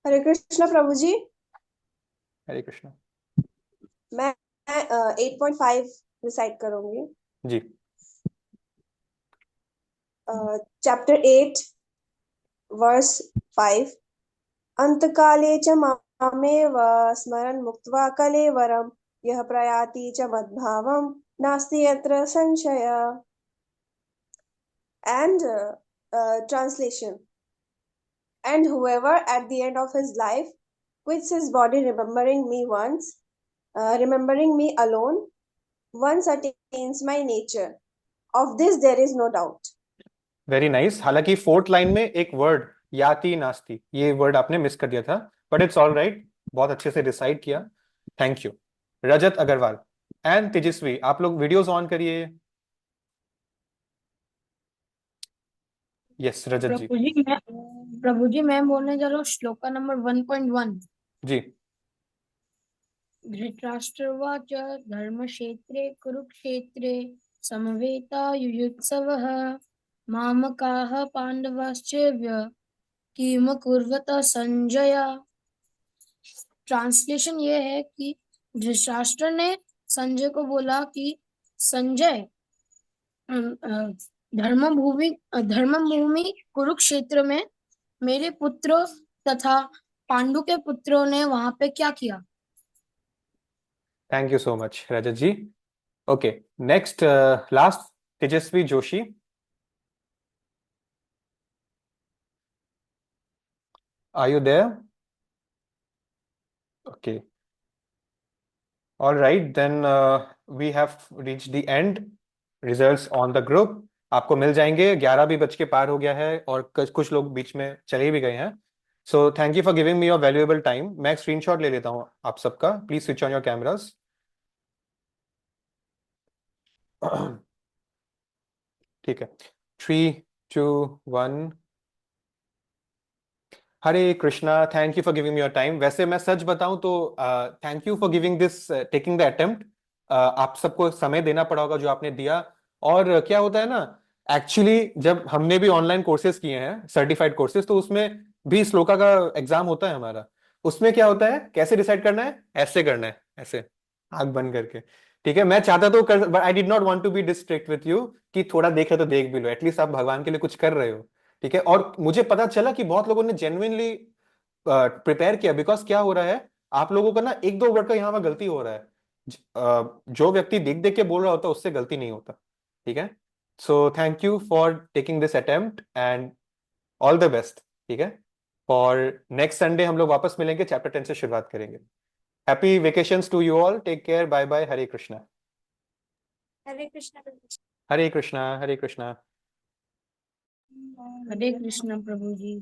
Hare Krishna प्रभु जी. हरे कृष्णा. मैं 8.5 रिसाइट करूंगी जी. Chapter 8 verse 5. अंतकाले च मामेव स्मरन् मुक्त्वा कलेवरं यः प्रयाति च मद्भावं नास्ति यत्र संशय. And translation: and whoever at the end of his life quits his body remembering me alone, once attains my nature. Of this there is no doubt. Very nice. हालांकि फोर्थ लाइन में एक वर्ड याति नास्ति, ये word आपने miss कर दिया था, बट इट्स ऑल राइट. बहुत अच्छे से डिसाइड किया. Thank you. Rajat Agarwal and Tejasvi, आप लोग वीडियोस ऑन करिए. यस रजत जी. प्रभु जी मैं बोलने जा रहा हूँ श्लोका नंबर 1.1. जी. धृतराष्ट्रवाच धर्मक्षेत्रे कुरुक्षेत्रे समवेता युयुत्सवः मामकाः पांडवाश्चैव किम कुर्वत संजय. ट्रांसलेशन ये है कि धृतराष्ट्र ने संजय को बोला कि संजय, धर्मभूमि कुरुक्षेत्र में मेरे पुत्र तथा पांडु के पुत्रों ने वहां पे क्या किया. Thank you so much Rajat ji. Okay, next last Tejaswi Joshi. Are you there? Okay. All right, then we have reached the end. Results on the group. आपको मिल जाएंगे. 11 भी बज के पार हो गया है और कुछ लोग बीच में चले भी गए हैं. So thank you for giving me your valuable time. मैं एक स्क्रीनशॉट ले लेता हूँ आप सबका. Please switch on your cameras. ठीक है. 3, 2, 1. Hare Krishna. Thank you for giving me your time. वैसे मैं सच बताऊं तो thank you for giving this, taking the attempt. आप सबको समय देना पड़ा होगा जो आपने दिया. और क्या होता है ना, एक्चुअली जब हमने भी ऑनलाइन कोर्सेज किए हैं, सर्टिफाइड कोर्सेज, तो उसमें भी श्लोका का एग्जाम होता है हमारा. उसमें क्या होता है, कैसे डिसाइड करना है, ऐसे करना है, ऐसे आंख बंद करके. ठीक है, मैं चाहता तो कर, but I did not want to be distract with you कि थोड़ा देख रहे तो देख भी लो. एटलीस्ट आप भगवान के लिए कुछ कर रहे हो. ठीक है। और मुझे पता चला कि बहुत लोगों ने जेन्युइनली प्रिपेयर किया, बिकॉज क्या हो रहा है, आप लोगों का ना एक दो वर्ड का यहाँ पर गलती हो रहा है। जो व्यक्ति देख देख के बोल रहा होता है उससे गलती नहीं होता, ठीक है। So thank you for taking this attempt and all the best, ठीक है। फॉर नेक्स्ट संडे हम लोग वापस मिलेंगे, चैप्टर 10 से शुरुआत करेंगे। Happy vacations to you all, take care, bye bye, Hare Krishna. Hare Krishna Prabhu ji. Hare Krishna, Hare Krishna. Hare Krishna Prabhu ji.